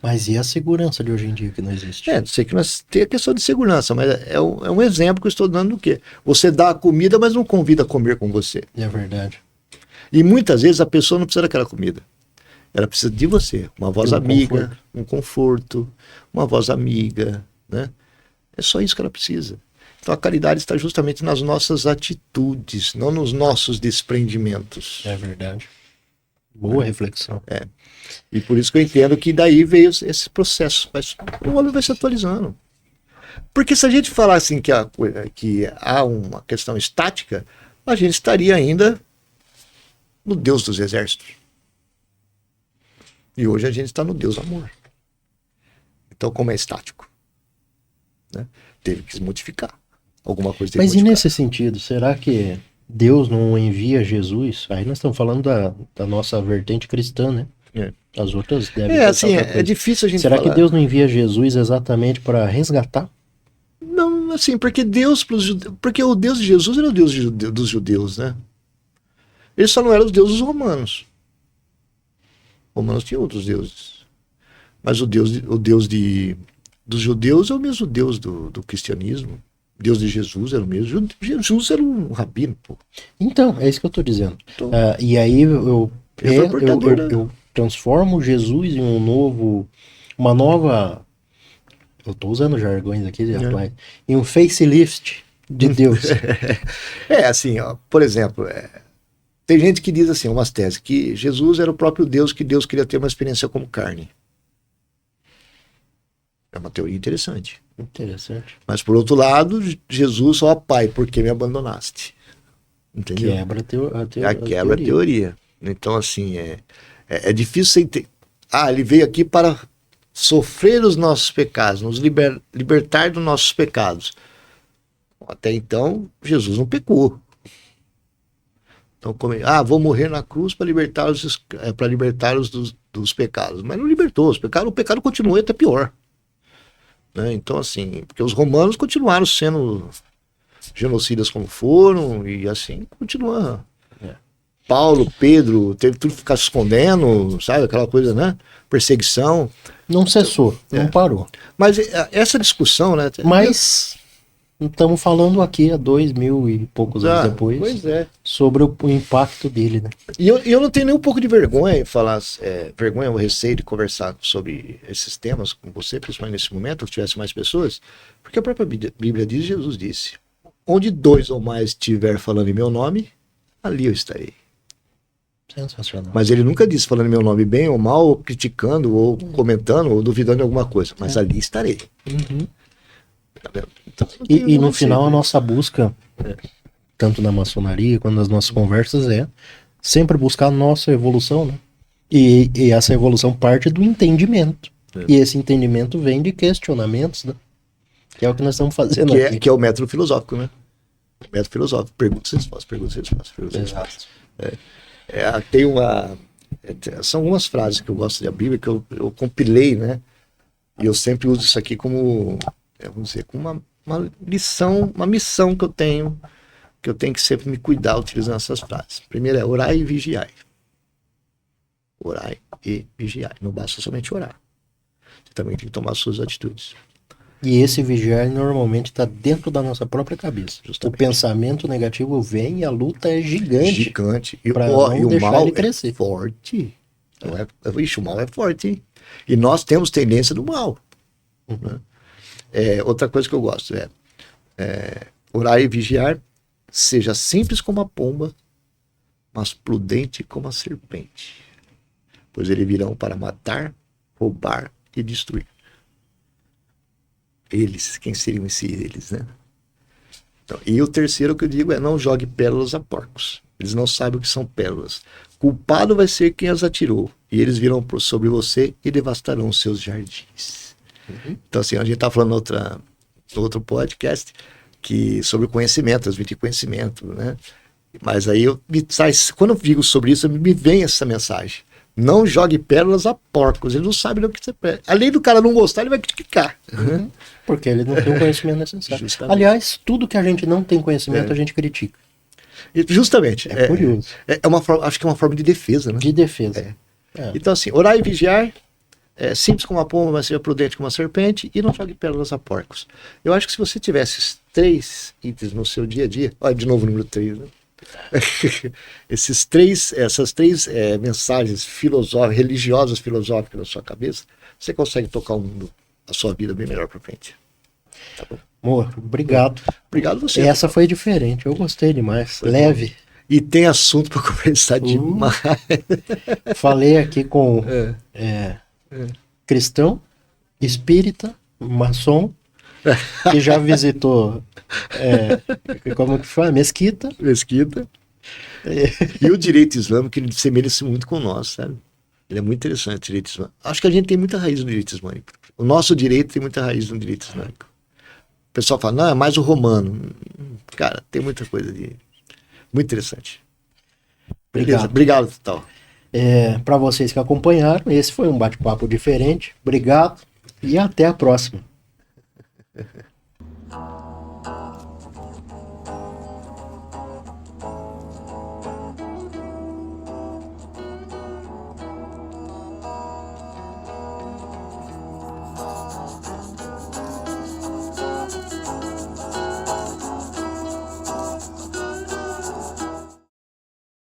Mas e a segurança de hoje em dia que não existe? Sei que nós tem a questão de segurança, mas é um exemplo que eu estou dando do quê? Você dá a comida, mas não convida a comer com você. É verdade. E muitas vezes a pessoa não precisa daquela comida. Ela precisa de você, uma voz amiga, um conforto, uma voz amiga, né? É só isso que ela precisa. Então a caridade está justamente nas nossas atitudes, não nos nossos desprendimentos. É verdade. Boa reflexão. E por isso que eu entendo que daí veio esse processo. Mas o homem vai se atualizando. Porque se a gente falar assim que há uma questão estática, a gente estaria ainda no Deus dos exércitos. E hoje a gente está no Deus amor. Então, como é estático? Né? Teve que se modificar. Alguma coisa teve que modificar. Mas e nesse sentido, será que Deus não envia Jesus? Aí nós estamos falando da nossa vertente cristã, né? As outras devem assim, é difícil a gente Será falar. que Deus não envia Jesus exatamente para resgatar? Não, assim, porque porque o Deus de Jesus era o Deus dos judeus, né? Ele só não era os deuses romanos. Romanos tinham outros deuses. Mas o Deus dos judeus é o mesmo Deus do cristianismo. O Deus de Jesus era o mesmo. Jesus era um rabino, pô. Então, é isso que eu estou dizendo. E aí eu transformo Jesus em uma nova... Eu estou usando jargões aqui, em um facelift de Deus. Assim, ó, por exemplo, tem gente que diz assim, umas teses, que Jesus era o próprio Deus, que Deus queria ter uma experiência como carne. É uma teoria interessante. Interessante. Mas por outro lado, Jesus, ó Pai, por que me abandonaste? Entendeu? Quebra a teoria. Então, assim, é difícil você entender. Ele veio aqui para sofrer os nossos pecados, nos libertar dos nossos pecados. Até então, Jesus não pecou. Então, vou morrer na cruz para libertá-los dos pecados. Mas não libertou os pecados, o pecado continuou até pior. Né? Então, assim, porque os romanos continuaram sendo genocidas como foram, e assim continua. Paulo, Pedro, teve tudo que ficar se escondendo, sabe? Aquela coisa, né? Perseguição. Não cessou, não parou. Mas essa discussão, né? Mas estamos falando aqui há 2000 e poucos anos depois sobre o impacto dele, né? E eu não tenho nem um pouco de vergonha em falar, vergonha ou receio de conversar sobre esses temas com você, principalmente nesse momento, que tivesse mais pessoas, porque a própria Bíblia diz, Jesus disse, onde 2 ou mais estiver falando em meu nome, ali eu estarei. Sensacional. Mas ele nunca disse falando meu nome bem ou mal, ou criticando, ou comentando, ou duvidando de alguma coisa. Mas ali estarei. Uhum. Tá vendo? Então, e no final a nossa busca, tanto na maçonaria quanto nas nossas conversas, é sempre buscar a nossa evolução, né? E essa evolução parte do entendimento. E esse entendimento vem de questionamentos, né? Que é o que nós estamos fazendo aqui. Que é o método filosófico, né? O método filosófico. Perguntas e respostas, perguntas e respostas. Exato. Tem são algumas frases que eu gosto da Bíblia que eu compilei, né? E eu sempre uso isso aqui como, vamos dizer, como uma lição, uma missão que eu tenho que sempre me cuidar utilizando essas frases. Primeiro é orai e vigiai. Orai e vigiai. Não basta somente orar. Você também tem que tomar suas atitudes. E esse vigiar normalmente está dentro da nossa própria cabeça. Justamente. O pensamento negativo vem e a luta é gigante. Gigante. E o mal ele crescer. É forte. O mal é forte, hein? E nós temos tendência do mal. Uhum. Outra coisa que eu gosto orar e vigiar, seja simples como a pomba, mas prudente como a serpente. Pois eles virão para matar, roubar e destruir. Eles, quem seriam eles, né? Então, e o terceiro que eu digo não jogue pérolas a porcos. Eles não sabem o que são pérolas. Culpado vai ser quem as atirou. E eles virão sobre você e devastarão os seus jardins. Uhum. Então, assim, a gente está falando no outro podcast sobre o conhecimento, transmitir conhecimento, né? Mas aí quando eu digo sobre isso, me vem essa mensagem. Não jogue pérolas a porcos. Ele não sabe do que você pede. Além do cara não gostar, ele vai criticar. Uhum. Porque ele não tem o conhecimento necessário. Justamente. Aliás, tudo que a gente não tem conhecimento, a gente critica. Justamente. É curioso. Acho que é uma forma de defesa, né? De defesa. Então, assim, orar e vigiar, simples como uma pomba, mas seja prudente como uma serpente, e não jogue pérolas a porcos. Eu acho que se você tivesse esses 3 itens no seu dia a dia, olha de novo o número 3, né? essas três mensagens filosóficas, religiosas, filosóficas na sua cabeça, você consegue tocar o mundo, a sua vida bem melhor para frente. Tá bom? Amor, obrigado. Obrigado você. Essa foi diferente, eu gostei demais. Foi leve. Bom. E tem assunto para conversar demais. Falei aqui com cristão, espírita, maçom, que já visitou como que foi? Mesquita. E o direito islâmico, ele semelha-se muito com o nosso, sabe? Ele é muito interessante, o direito islâmico. Acho que a gente tem muita raiz no direito islâmico. O nosso direito tem muita raiz no direito islâmico. O pessoal fala, não, é mais o romano. Cara, tem muita coisa de... Muito interessante. Beleza, obrigado, Tal. Para vocês que acompanharam, esse foi um bate-papo diferente. Obrigado e até a próxima.